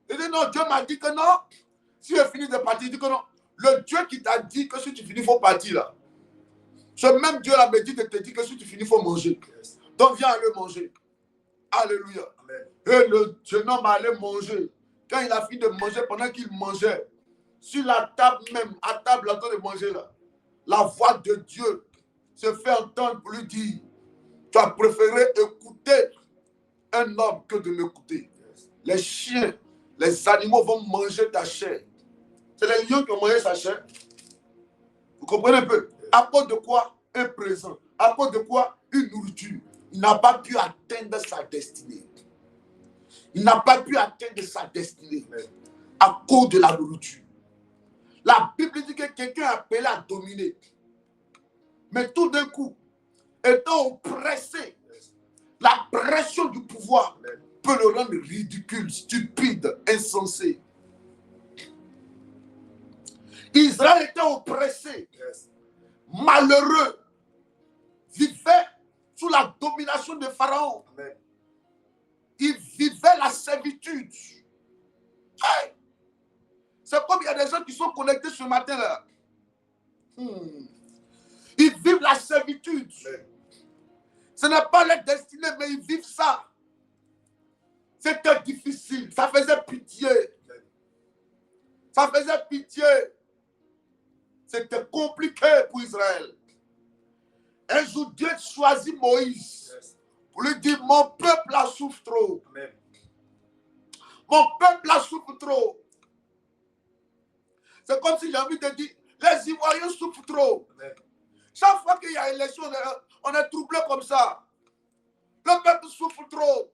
Speaker 4: Il dit, non, Dieu m'a dit que non. Si je finis de partir, il dit que non. Le Dieu qui t'a dit que si tu finis, il faut partir là. Ce même Dieu là me dit de te dire que si tu finis, il faut manger. Donc viens aller manger. Alléluia. Amen. Et le jeune homme allait manger. Quand il a fini de manger, pendant qu'il mangeait, sur la table même, à table en train de manger là, la voix de Dieu se fait entendre pour lui dire, tu as préféré écouter un homme que de m'écouter. Les chiens, les animaux vont manger ta chair. C'est les lions qui ont mangé sa chair. Vous comprenez un peu? À cause de quoi? Un présent. À cause de quoi? Une nourriture. Il n'a pas pu atteindre sa destinée. Il n'a pas pu atteindre sa destinée à cause de la nourriture. La Bible dit que quelqu'un est appelé à dominer. Mais tout d'un coup, étant oppressé, la pression du pouvoir peut le rendre ridicule, stupide, insensé. Israël était oppressé, malheureux, vivait sous la domination de Pharaon. Amen. Il vivait la servitude. Hey! C'est comme il y a des gens qui sont connectés ce matin-là. Ils vivent la servitude. Amen. Ce n'est pas leur destinée, mais ils vivent ça. C'était difficile. Ça faisait pitié. Amen. Ça faisait pitié. C'était compliqué pour Israël. Un jour, Dieu choisit Moïse pour lui dire, mon peuple a souffre trop. Amen. Mon peuple a souffre trop. C'est comme si j'ai envie de dire, les Ivoiriens souffrent trop.
Speaker 5: Amen.
Speaker 4: Chaque fois qu'il y a élection, on est troublé comme ça. Le peuple souffre trop.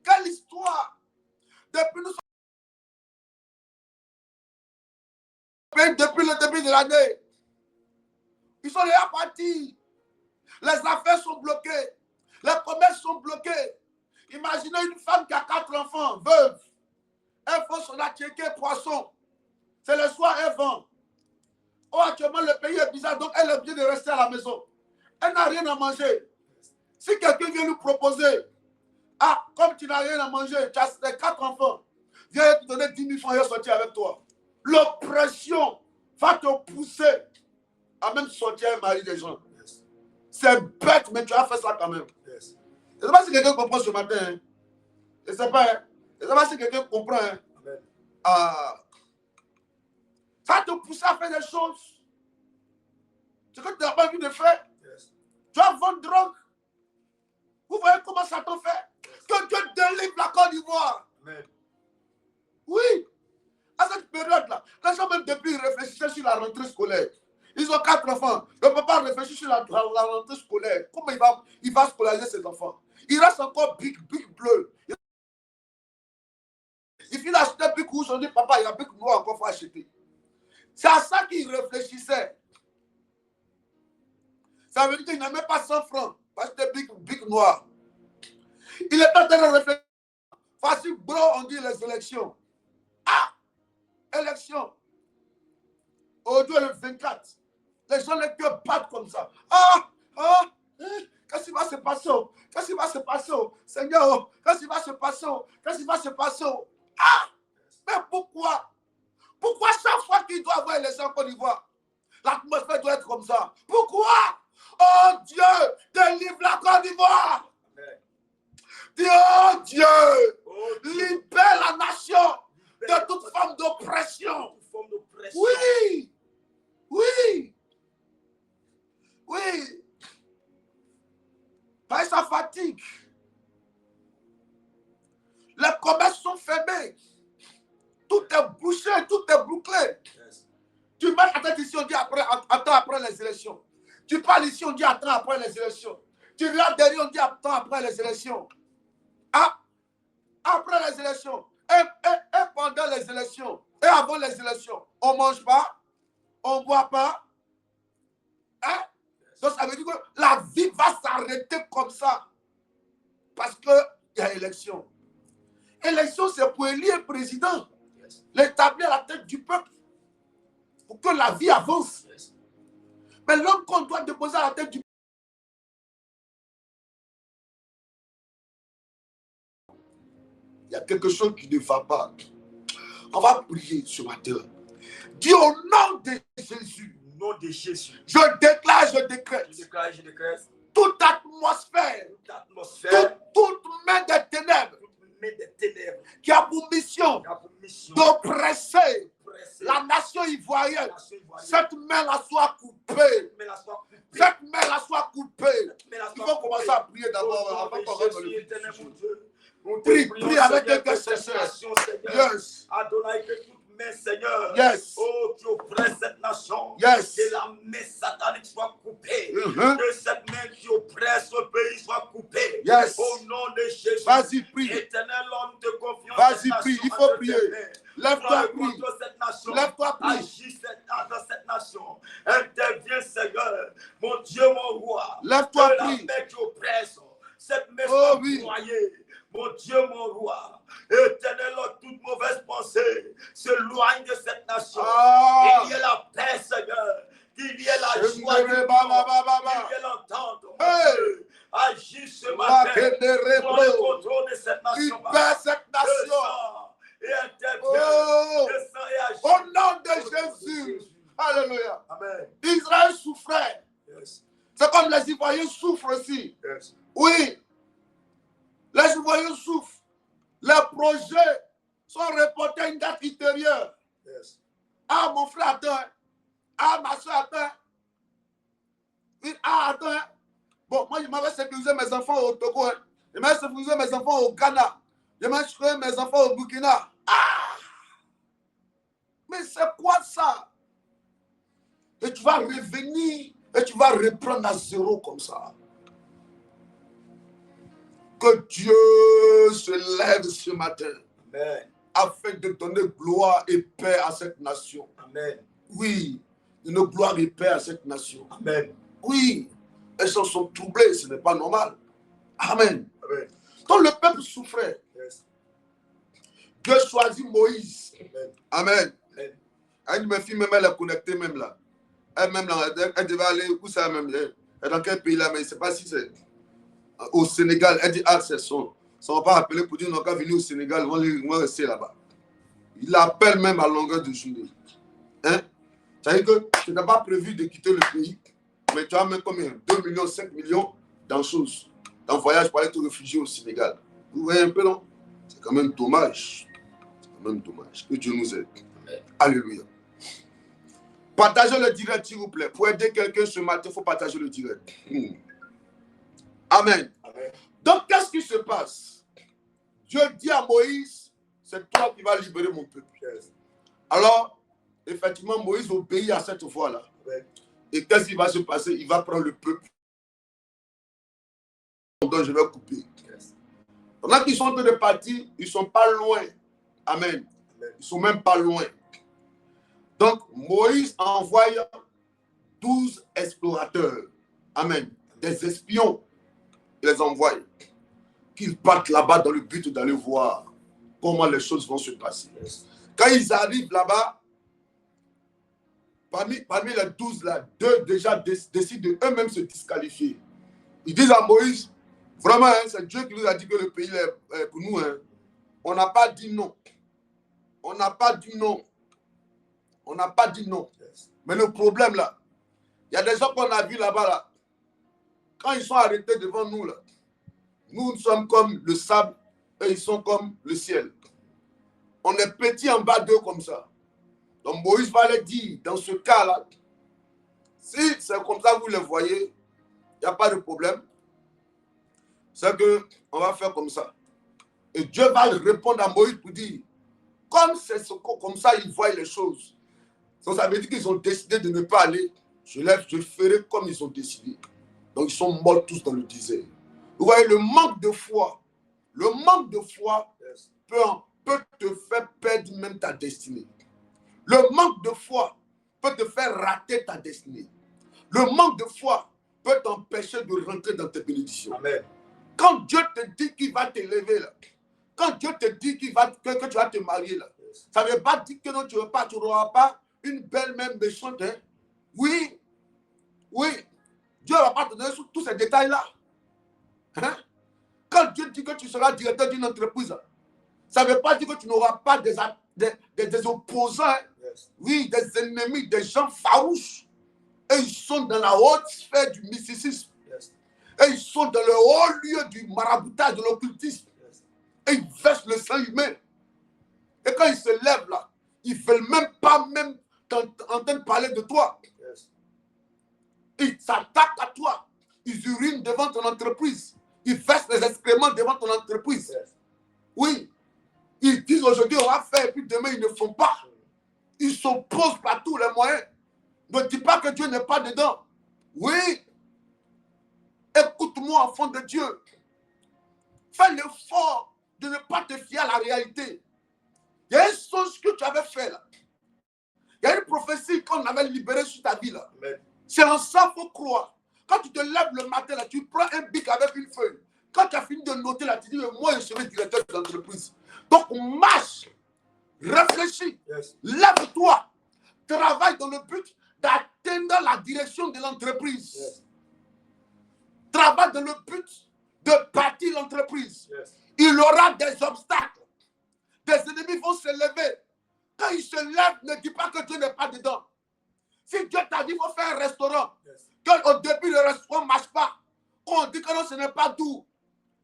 Speaker 4: Quelle histoire! Depuis le début de l'année, ils sont déjà partis. Les affaires sont bloquées. Les commerces sont bloqués. Imaginez une femme qui a 4 enfants, veuve. Elle fait son attiéké poisson. C'est le soir, elle vend. Oh, actuellement, le pays est bizarre, donc elle est obligée de rester à la maison. Elle n'a rien à manger. Si quelqu'un vient lui proposer, ah, comme tu n'as rien à manger, tu as 4 enfants, viens te donner 10 000 francs et sortir avec toi. L'oppression va te pousser à même sortir un mari des gens.
Speaker 5: Yes.
Speaker 4: C'est bête, mais tu as fait ça quand même.
Speaker 5: Yes.
Speaker 4: Je ne sais pas si quelqu'un comprend ce matin. Hein. Je ne sais pas. Hein. Je ne sais pas si quelqu'un comprend. Hein.
Speaker 5: Amen.
Speaker 4: Ça va te pousser à faire des choses. Ce que tu n'as pas envie de faire.
Speaker 5: Yes.
Speaker 4: Tu vas vendre drogue. Vous voyez comment ça t'en fait? Que Dieu délivre la Côte d'Ivoire.
Speaker 5: Amen.
Speaker 4: Oui. À cette période-là, les gens même depuis réfléchissaient sur la rentrée scolaire. Ils ont 4 enfants. Le papa réfléchit sur la rentrée scolaire. Comment il va scolariser ses enfants? Il reste encore Big Bleu. Il finit d'acheter Big Rouge. On dit, papa, il y a Big Noir encore, il faut acheter. C'est à ça qu'il réfléchissait. Ça veut dire qu'il n'a même pas 100 francs pour acheter Big Noir. Il est en train de réfléchir. Facile, bro, on dit les élections. Ah! Élections. Aujourd'hui, le 24. Les gens les cœurs battent comme ça. Qu'est-ce qui va se passer? Qu'est-ce qui va se passer? Seigneur, qu'est-ce qui va se passer? Qu'est-ce qui va se passer? Ah! Mais pourquoi? Pourquoi chaque fois qu'il doit avoir élection en Côte d'Ivoire, l'atmosphère doit être comme ça? Pourquoi? Oh Dieu, délivre la Côte d'Ivoire! Oh Dieu, libère la nation de toute forme d'oppression. Oui, oui, oui. Parce que ça fatigue. Les commerces sont fermés. Tout est bouché, tout est bouclé. Yes. Tu mets la tête ici, on dit attends après les élections. Tu parles ici, on dit attends après les élections. Tu regardes derrière, on dit attends après les élections. Ah, après les élections. Et pendant les élections. Et avant les élections. On ne mange pas. On ne boit pas. Hein? Donc ça veut dire que la vie va s'arrêter comme ça. Parce qu'il y a élection. Élection, c'est pour élire un président. L'établir à la tête du peuple. Pour que la vie avance. Mais l'homme qu'on doit déposer à la tête du peuple. Il y a quelque chose qui ne va pas. On va prier ce matin. Dis au nom de Jésus.
Speaker 5: Au nom de Jésus.
Speaker 4: Je déclare, je décrète.
Speaker 5: Je déclare, je décrète.
Speaker 4: Toute atmosphère. Toute main des ténèbres. Qui a pour mission d'oppresser la nation ivoirienne. Cette main-là soit coupée. Cette main-là soit coupée. Il faut commencer à prier d'abord avant qu'on rentre dans le vif. Prie avec intercession. Yes.
Speaker 5: Adonai, que toute main, Seigneur,
Speaker 4: yes.
Speaker 5: Oh, qui oppresse cette nation,
Speaker 4: yes.
Speaker 5: Que la main satanique soit coupée, que cette main qui oppresse ce pays soit coupée,
Speaker 4: yes.
Speaker 5: Au nom de Jésus.
Speaker 4: Vas-y, prie.
Speaker 5: Éternel homme de confiance.
Speaker 4: Vas-y, prie, il faut prier. Lève-toi, prie.
Speaker 5: Lève-toi, prie. Agis dans cette nation. Interviens, Seigneur, mon Dieu, mon roi.
Speaker 4: Lève-toi, prie.
Speaker 5: La main qui oppresse, cette main soit broyée. Mon Dieu, mon roi, éternel, toute mauvaise pensée s'éloigne de cette nation. Il y a la paix, Seigneur. Qu'il y ait la joie, qu'il y ait l'entente. Agis ce matin. Prends le contrôle de cette nation.
Speaker 4: Libère cette nation.
Speaker 5: Et interviens.
Speaker 4: Au nom de Jésus. Alléluia.
Speaker 5: Amen.
Speaker 4: Israël souffrait.
Speaker 5: Yes.
Speaker 4: C'est comme les Ivoiriens souffrent aussi.
Speaker 5: Yes.
Speaker 4: Oui. Les Ivoiriens souffrent. Les projets sont reportés à une date ultérieure.
Speaker 5: Yes.
Speaker 4: Ah, mon frère, attends. Ah, ma soeur, attends. Ah, attends. Bon, moi, je m'avais sécurisé mes enfants au Togo. Je m'avais sécurisé mes enfants au Ghana. Je m'instruis mes enfants au Burkina. Ah! Mais c'est quoi ça? Et tu vas revenir et tu vas reprendre à zéro comme ça. Que Dieu se lève ce matin.
Speaker 5: Amen.
Speaker 4: Afin de donner gloire et paix à cette nation.
Speaker 5: Amen.
Speaker 4: Oui, donner gloire et paix à cette nation.
Speaker 5: Amen.
Speaker 4: Oui, elles s'en sont troublées, ce n'est pas normal. Amen.
Speaker 5: Amen.
Speaker 4: Quand le peuple souffrait,
Speaker 5: Yes.
Speaker 4: Dieu choisit Moïse.
Speaker 5: Amen.
Speaker 4: Amen.
Speaker 5: Amen.
Speaker 4: Une de mes filles, même elle est connectée, même là. Elle-même, elle devait aller, où ça même? Elle est dans quel pays là? Mais je ne sais pas si c'est au Sénégal. Elle dit, ah, c'est son. Ça ne va pas appeler pour dire, non, quand venir au Sénégal, ils vont rester là-bas. Il l'appelle même à longueur de journée. Hein? Ça veut dire que tu n'as pas prévu de quitter le pays, mais tu as même combien? 2 millions, 5 millions dans chose. Dans le voyage pour aller te réfugier au Sénégal. Vous voyez un peu, non? C'est quand même dommage. C'est quand même dommage. Que Dieu nous aide. Alléluia. Partagez le direct, s'il vous plaît. Pour aider quelqu'un ce matin, il faut partager le direct. Amen.
Speaker 5: Amen.
Speaker 4: Donc, qu'est-ce qui se passe? Dieu dit à Moïse, c'est toi qui vas libérer mon peuple.
Speaker 5: Yes.
Speaker 4: Alors, effectivement, Moïse obéit à cette voix-là.
Speaker 5: Amen.
Speaker 4: Et qu'est-ce qui va se passer? Il va prendre le peuple dont je vais couper.
Speaker 5: Yes.
Speaker 4: Pendant qu'ils sont en train de partir, ils ne sont pas loin. Amen. Ils ne sont même pas loin. Donc, Moïse envoie 12 explorateurs. Amen. Des espions. Il les envoie. Qu'ils partent là-bas dans le but d'aller voir comment les choses vont se passer.
Speaker 5: Yes.
Speaker 4: Quand ils arrivent là-bas, parmi les 12 là, 2 déjà décident de eux-mêmes se disqualifier. Ils disent à Moïse, vraiment, hein, c'est Dieu qui nous a dit que le pays est pour nous. Hein. On n'a pas dit non. On n'a pas dit non. On n'a pas dit non.
Speaker 5: Yes.
Speaker 4: Mais le problème là, il y a des gens qu'on a vus là-bas là. Quand ils sont arrêtés devant nous là, nous sommes comme le sable et ils sont comme le ciel. On est petits en bas d'eux comme ça. Donc Moïse va leur dire, dans ce cas-là, si c'est comme ça que vous les voyez, il n'y a pas de problème. C'est qu'on va faire comme ça. Et Dieu va répondre à Moïse pour dire, comme c'est comme ça, ils voient les choses. Donc ça veut dire qu'ils ont décidé de ne pas aller. Je ferai comme ils ont décidé. Donc ils sont morts tous dans le désert. Vous voyez, le manque de foi
Speaker 5: Yes.
Speaker 4: peut te faire perdre même ta destinée. Le manque de foi peut te faire rater ta destinée. Le manque de foi peut t'empêcher de rentrer dans tes bénédictions.
Speaker 5: Amen.
Speaker 4: Quand Dieu te dit qu'il va t'élever là, quand Dieu te dit que tu vas te marier là,
Speaker 5: Yes.
Speaker 4: ça ne veut pas dire que non, tu n'auras pas une belle même méchante. Hein? Oui, Dieu ne va pas te donner tous ces détails-là. Hein? Quand Dieu dit que tu seras directeur d'une entreprise, ça ne veut pas dire que tu n'auras pas des opposants. Hein?
Speaker 5: Yes.
Speaker 4: Oui, des ennemis, des gens farouches. Et ils sont dans la haute sphère du mysticisme.
Speaker 5: Yes.
Speaker 4: Et ils sont dans le haut lieu du maraboutage, de l'occultisme.
Speaker 5: Yes.
Speaker 4: Et ils versent le sang humain. Et quand ils se lèvent là, ils ne veulent même pas entendre parler de toi.
Speaker 5: Yes.
Speaker 4: Ils s'attaquent à toi. Ils urinent devant ton entreprise. Ils versent les excréments devant ton entreprise.
Speaker 5: Yes.
Speaker 4: Oui. Ils disent aujourd'hui on va faire et puis demain ils ne font pas. Ils s'opposent par tous les moyens. Ne dis pas que Dieu n'est pas dedans. Oui. Écoute-moi, enfant de Dieu. Fais l'effort de ne pas te fier à la réalité. Il y a une chose que tu avais fait là. Il y a une prophétie qu'on avait libérée sur ta vie là.
Speaker 5: Amen.
Speaker 4: C'est en ça qu'il faut croire. Quand tu te lèves le matin là, tu prends un bic avec une feuille. Quand tu as fini de noter là, tu dis, moi je serai directeur de l'entreprise. Donc marche, réfléchis,
Speaker 5: Yes.
Speaker 4: lève-toi, travaille dans le but d'atteindre la direction de l'entreprise.
Speaker 5: Yes.
Speaker 4: Travaille dans le but de bâtir l'entreprise.
Speaker 5: Yes.
Speaker 4: Il y aura des obstacles. Des ennemis vont se lever. Quand ils se lèvent, ne dis pas que Dieu n'est pas dedans. Si Dieu t'a dit qu'il faut faire un restaurant,
Speaker 5: Yes.
Speaker 4: qu'au début le restaurant ne marche pas, qu'on dit que non, ce n'est pas doux,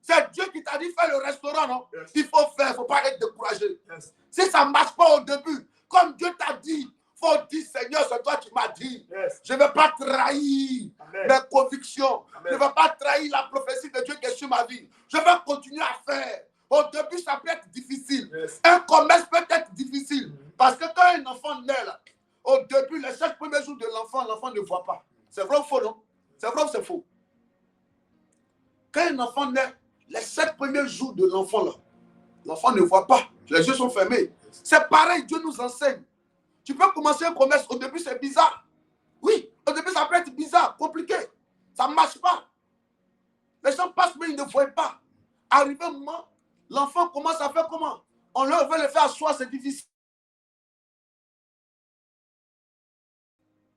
Speaker 4: c'est Dieu qui t'a dit faire le restaurant, non?
Speaker 5: Yes.
Speaker 4: Il faut faire, il ne faut pas être découragé.
Speaker 5: Yes.
Speaker 4: Si ça ne marche pas au début, comme Dieu t'a dit, il faut dire, Seigneur, c'est toi qui m'as dit.
Speaker 5: Yes.
Speaker 4: Je ne vais pas trahir
Speaker 5: Amen.
Speaker 4: mes convictions.
Speaker 5: Amen.
Speaker 4: Je ne vais pas trahir la prophétie de Dieu qui est sur ma vie. Je vais continuer à faire. Au début, ça peut être difficile.
Speaker 5: Yes.
Speaker 4: Un commerce peut être difficile. Parce que quand un enfant naît, là, au début, les 7 premiers jours de l'enfant, l'enfant ne voit pas. C'est vrai ou faux, non? C'est vrai ou c'est faux? Quand un enfant naît, les 7 premiers jours de l'enfant, là, l'enfant ne voit pas. Les yeux sont fermés. C'est pareil, Dieu nous enseigne. Tu peux commencer un commerce, au début, c'est bizarre. Oui, au début, ça peut être bizarre, compliqué. Ça ne marche pas. Les gens passent, mais ils ne voient pas. Arrivé un moment, l'enfant commence à faire comment? On veut le faire asseoir, c'est difficile.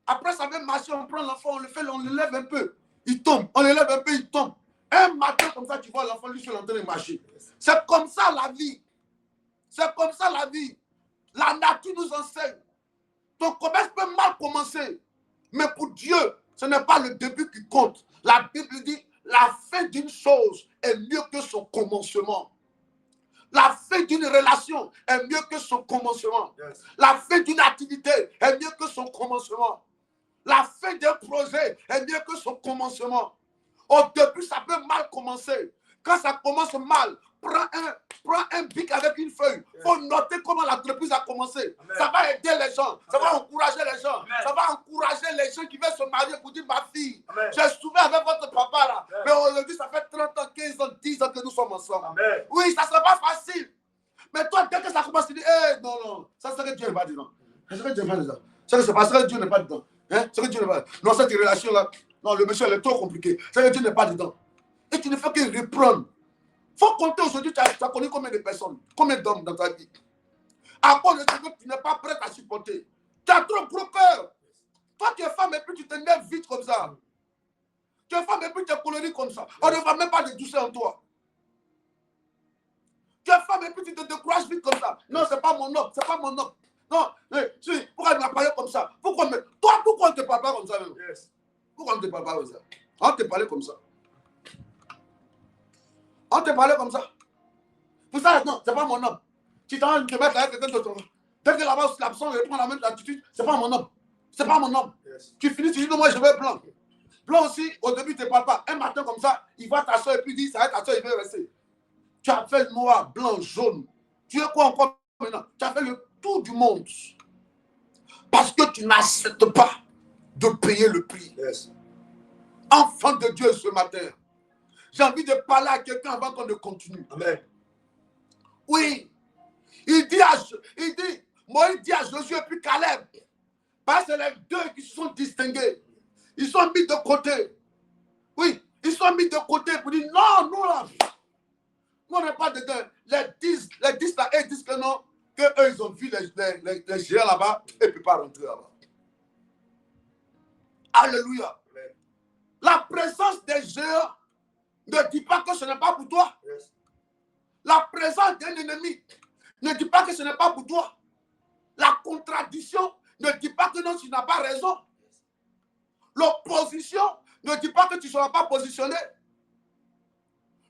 Speaker 4: Après, ça veut marcher, on prend l'enfant, on le fait, on le lève un peu. Il tombe, on le lève un peu, il tombe. Un matin, comme ça, tu vois l'enfant, lui, sur en train de marcher. C'est comme ça la vie. C'est comme ça la vie. La nature nous enseigne. Ton commerce peut mal commencer. Mais pour Dieu, ce n'est pas le début qui compte. La Bible dit, la fin d'une chose est mieux que son commencement. La fin d'une relation est mieux que son commencement.
Speaker 5: Yes.
Speaker 4: La fin d'une activité est mieux que son commencement. La fin d'un projet est mieux que son commencement. Au début, ça peut mal commencer. Quand ça commence mal, prends un bic avec une feuille. Il faut noter comment l'entreprise a commencé.
Speaker 5: Amen.
Speaker 4: Ça va aider les gens. Ça va encourager les gens.
Speaker 5: Amen.
Speaker 4: Ça va encourager les gens qui veulent se marier pour dire, ma fille,
Speaker 5: Amen.
Speaker 4: j'ai souffert avec votre papa là.
Speaker 5: Amen.
Speaker 4: Mais aujourd'hui, ça fait 30 ans, 15 ans, 10 ans que nous sommes ensemble.
Speaker 5: Amen.
Speaker 4: Oui, ça ne sera pas facile. Mais toi, dès que ça commence, tu dis, non, non, ça c'est que Dieu n'est pas dedans. C'est que Dieu n'est pas dedans. C'est parce que Dieu n'est pas dedans. Hein? C'est que Dieu n'est pas dedans. Non, cette relation-là, non, le monsieur, elle est trop compliqué. C'est que Dieu n'est pas dedans. Et tu ne fais que reprendre. Il faut compter aujourd'hui, tu as connu combien de personnes, combien d'hommes dans ta vie. À cause de ce que tu n'es pas prêt à supporter. Tu as trop peur. Toi, tu es femme et puis tu t'énerves vite comme ça. Tu es femme et puis tu es colérique comme ça. On ne voit même pas de douceur en toi. Tu es femme et puis tu te décourages vite comme ça. Non, c'est pas mon homme, c'est pas mon homme. Non, pourquoi il m'a parlé comme ça? Pourquoi on ne te parle pas comme ça même?
Speaker 5: Yes.
Speaker 4: Pourquoi on ne te parle pas comme ça? On te parlait comme ça. On te parlait comme ça. Pour ça, non, c'est pas mon homme. Tu t'en vas te mettre avec quelqu'un d'autre. Dès que là-bas, l'absent reprend la même attitude, c'est pas mon homme. C'est pas mon homme.
Speaker 5: Yes.
Speaker 4: Tu finis, tu dis non, moi je vais blanc. Blanc aussi, au début, tu ne parles pas. Un matin comme ça, il voit ta soeur et puis il dit, ça va être ta soeur, il veut rester. Tu as fait noir, blanc, jaune. Tu es quoi encore maintenant? Tu as fait le tour du monde. Parce que tu n'acceptes pas de payer le prix.
Speaker 5: Yes.
Speaker 4: Enfant de Dieu ce matin, j'ai envie de parler à quelqu'un avant qu'on ne continue.
Speaker 5: Amen.
Speaker 4: Oui. Moïse dit à Josué et puis Caleb, parce que les deux qui se sont distingués, ils sont mis de côté. Oui, ils sont mis de côté pour dire non, nous là, nous on n'est pas dedans. Les 10 là, ils disent que non, que eux ils ont vu les géants là-bas et ne peuvent pas rentrer là-bas. Alléluia.
Speaker 5: Amen.
Speaker 4: La présence des géants ne dit pas que ce n'est pas pour toi.
Speaker 5: Yes.
Speaker 4: La présence d'un ennemi ne dit pas que ce n'est pas pour toi. La contradiction ne dit pas que non, tu n'as pas raison. L'opposition ne dit pas que tu ne seras pas positionné.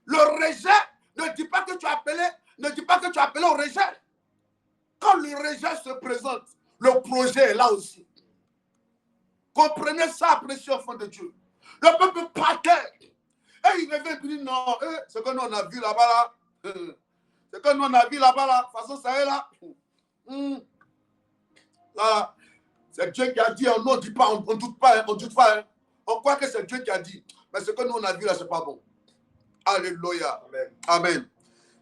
Speaker 4: Le rejet ne dit pas que tu as appelé au rejet. Quand le rejet se présente, le projet est là aussi. Comprenez ça, précieux enfant de Dieu. Le peuple partait. Et il revient et dit non, ce que nous on a vu là-bas là. Ce que nous on a vu là-bas là. De toute façon, ça est là. Là, c'est Dieu qui a dit, on ne dit pas, on ne doute pas, hein, on ne doute pas. Hein. On croit que c'est Dieu qui a dit. Mais ce que nous on a vu là, c'est pas bon. Alléluia.
Speaker 5: Amen.
Speaker 4: Amen.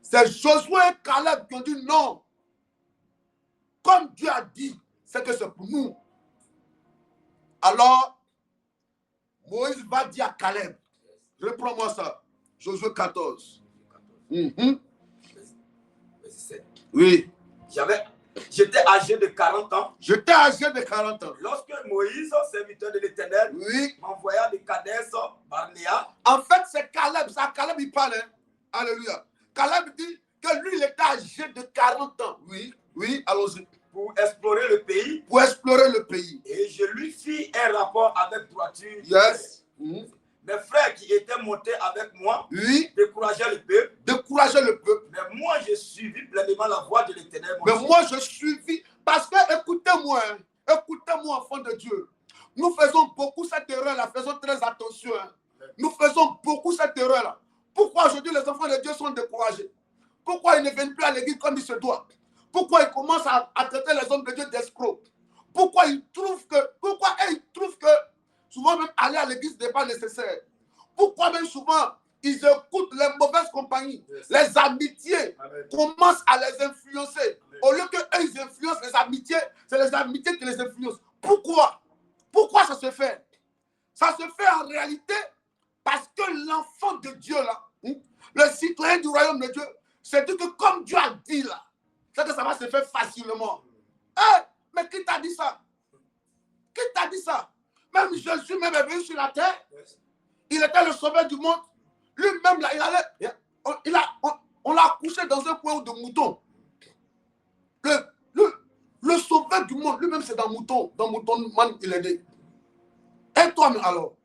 Speaker 4: C'est Josué et Caleb qui ont dit non. Comme Dieu a dit, c'est que c'est pour nous. Alors, Moïse va dire à Caleb, reprends-moi ça, Josué 14. Oui.
Speaker 5: J'étais âgé de 40 ans.
Speaker 4: J'étais âgé de 40 ans.
Speaker 5: Lorsque Moïse, serviteur de l'Éternel,
Speaker 4: Oui.
Speaker 5: m'envoya de Kadès Barnéa.
Speaker 4: En fait, c'est Caleb. Ça, Caleb, il parle. Hein? Alléluia. Caleb dit que lui, il était âgé de 40 ans. Oui, oui, allons-y.
Speaker 5: Pour explorer le pays.
Speaker 4: Pour explorer le pays.
Speaker 5: Et je lui fis un rapport avec droiture.
Speaker 4: Yes.
Speaker 5: Mes frères qui étaient montés avec moi
Speaker 4: Oui.
Speaker 5: décourageaient le peuple.
Speaker 4: Décourager le peuple.
Speaker 5: Mais moi, j'ai suivi pleinement la voie de l'Éternel.
Speaker 4: Mais moi, je suivis. Parce que, écoutez-moi, hein, écoutez-moi, enfant de Dieu. Nous faisons beaucoup cette erreur-là. Faisons très attention. Hein. Nous faisons beaucoup cette erreur-là. Pourquoi aujourd'hui les enfants de Dieu sont découragés? Pourquoi ils ne viennent plus à l'église comme il se doit? Pourquoi ils commencent à traiter les hommes de Dieu d'escrocs? Pourquoi ils trouvent que souvent même aller à l'église n'est pas nécessaire? Pourquoi même souvent ils écoutent les mauvaises compagnies, les amitiés, commencent à les influencer? Au lieu qu'eux ils influencent les amitiés, c'est les amitiés qui les influencent. Pourquoi? Pourquoi ça se fait? Ça se fait en réalité parce que l'enfant de Dieu là, le citoyen du royaume de Dieu, c'est que comme Dieu a dit là, c'est que ça va se faire facilement. Mais qui t'a dit ça? Qui t'a dit ça? Même Jésus même est venu sur la terre. Il était le sauveur du monde. Lui-même là, on l'a couché dans un coin de mouton. Le sauveur du monde, lui-même c'est dans mouton man, il est né. Et toi alors,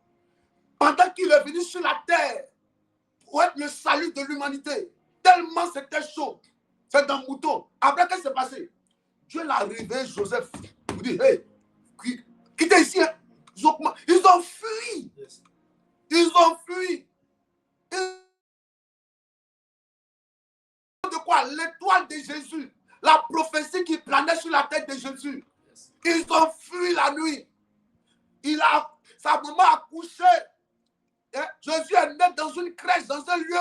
Speaker 4: pendant qu'il est venu sur la terre pour être le salut de l'humanité, tellement c'était chaud, c'est dans mouton. Après, qu'est-ce qui s'est passé? Dieu l'a réveillé, Joseph. Il dit, hey, quittez ici. Hein. Ils ont fui. Ils ont fui. De quoi? L'étoile de Jésus. La prophétie qui planait sur la tête de Jésus. Ils ont fui la nuit. Sa maman a couché. Jésus est né dans une crèche, dans un lieu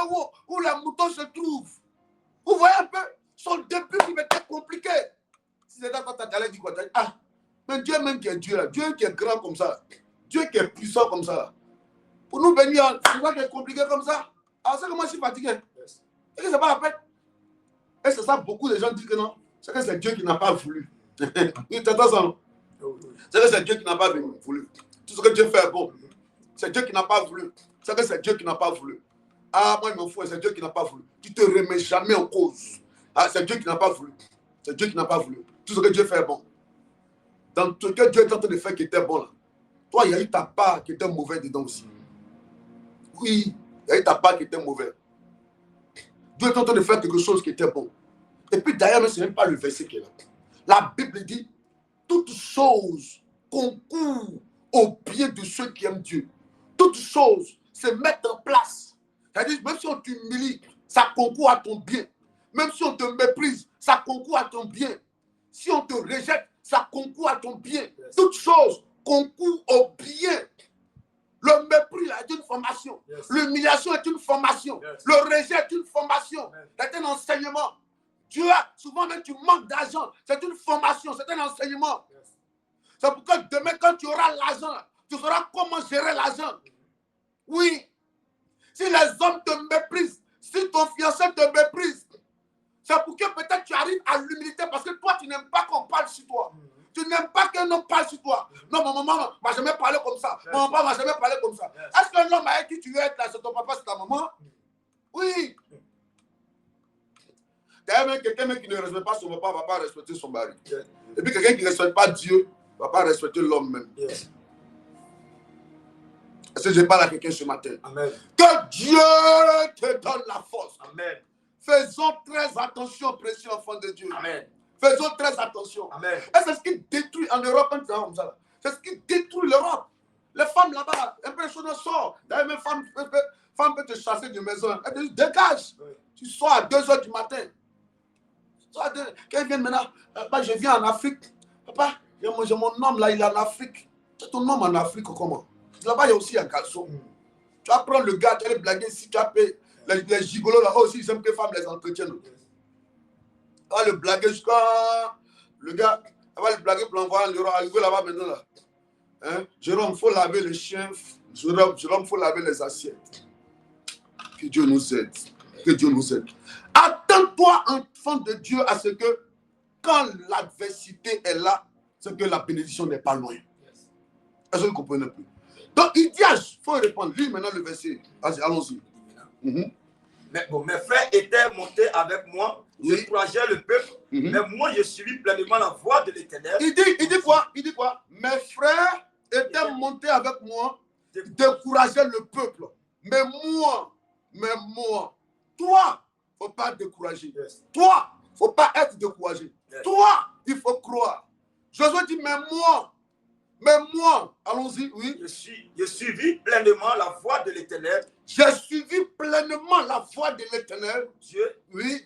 Speaker 4: où les moutons se trouvent. Vous voyez un peu son début qui était compliqué. Si c'est là quand tu allais dire quoi, mais Dieu même qui est Dieu là, Dieu qui est grand comme ça, Dieu qui est puissant comme ça. Pour nous bénir, c'est quoi qui est compliqué comme ça? Alors c'est que moi je suis fatigué. Et que c'est pas la peine. Et c'est ça, beaucoup de gens disent que non. C'est que c'est Dieu qui n'a pas voulu. Oui, t'entends ça, non? C'est que c'est Dieu qui n'a pas voulu. Tout ce que Dieu fait est bon. C'est Dieu qui n'a pas voulu. C'est que c'est Dieu qui n'a pas voulu. Ah, moi, il m'en fout, c'est Dieu qui n'a pas voulu. Tu ne te remets jamais en cause. Ah, c'est Dieu qui n'a pas voulu. C'est Dieu qui n'a pas voulu. Tout ce que Dieu fait est bon. Dans tout ce que Dieu est en train de faire qui était bon là. Toi, il y a eu ta part qui était mauvaise dedans aussi. Oui, il y a eu ta part qui était mauvaise. Dieu est en train de faire quelque chose qui était bon. Et puis d'ailleurs, ce n'est même pas le verset qui est là. La Bible dit, toutes choses concourent au bien de ceux qui aiment Dieu. Toutes choses se mettent en place. C'est-à-dire, même si on t'humilie, ça concourt à ton bien. Même si on te méprise, ça concourt à ton bien. Si on te rejette, ça concourt à ton bien. Yes. Toutes choses concourent au bien. Le mépris là, est une formation. Yes. L'humiliation est une formation. Yes. Le rejet est une formation. C'est un enseignement. Tu as, souvent même tu manques d'argent. C'est une formation, c'est un enseignement. Yes. C'est pourquoi demain, quand tu auras l'argent, tu sauras comment gérer l'argent. Oui. Si les hommes te méprisent, si ton fiancé te méprise, c'est pour que peut-être tu arrives à l'humilité parce que toi, tu n'aimes pas qu'on parle sur toi. Tu n'aimes pas qu'un homme parle sur toi. Non, mon maman ne m'a jamais parlé comme ça. Mon papa ne m'a jamais parlé comme ça. Est-ce qu'un homme avec qui tu veux être là, c'est ton papa, c'est ta maman? Oui. D'ailleurs, même quelqu'un qui ne respecte pas son papa va pas respecter son mari. Et puis quelqu'un qui ne respecte pas Dieu ne va pas respecter l'homme même. Est-ce que je parle à quelqu'un ce matin? Amen. Que Dieu te donne la force. Amen. Faisons très attention, précieux enfants de Dieu. Amen. Faisons très attention. Amen. Et c'est ce qui détruit en Europe, comme ça. C'est ce qui détruit l'Europe. Les femmes là-bas, un peu de choses sortent. D'ailleurs, même femme peut te chasser de maison. Elle te dit, dégage. Oui. Tu sors à 2 h du matin. Quand ils viennent maintenant, papa, je viens en Afrique. Papa, j'ai mon homme là, il est en Afrique. C'est ton homme en Afrique comment? Là-bas, il y a aussi un garçon. Tu vas prendre le gars, tu vas les blaguer si tu as payé. Les gigolos là aussi, ils aiment que les femmes les entretiennent. On va le blaguer jusqu'à. Le gars, on va le blaguer pour l'envoyer en Europe. Arriver là-bas maintenant là. Hein? Jérôme, il faut laver les chiens. Jérôme, il faut laver les assiettes. Que Dieu nous aide. Que Dieu nous aide. Attends-toi, enfant de Dieu, à ce que quand l'adversité est là, c'est que la bénédiction n'est pas loin. Est-ce que vous comprenez plus? Donc il dit, il faut répondre. Lis maintenant le verset. Allons-y.
Speaker 5: Mais bon, mes frères étaient montés avec moi, décourageaient le peuple, mais moi je suivis pleinement la voie de l'Éternel. Il
Speaker 4: dit quoi? Il dit quoi? Mes frères étaient montés avec moi, décourageaient le peuple. Mais moi, toi, il ne faut pas te décourager. Yes. Toi, il ne faut pas être découragé. Yes. Toi, il faut croire. Josué dit, mais moi, allons-y, oui.
Speaker 5: Je suivis pleinement la voie de l'Éternel.
Speaker 4: J'ai suivi pleinement la voie de l'Éternel.
Speaker 5: Dieu.
Speaker 4: Oui.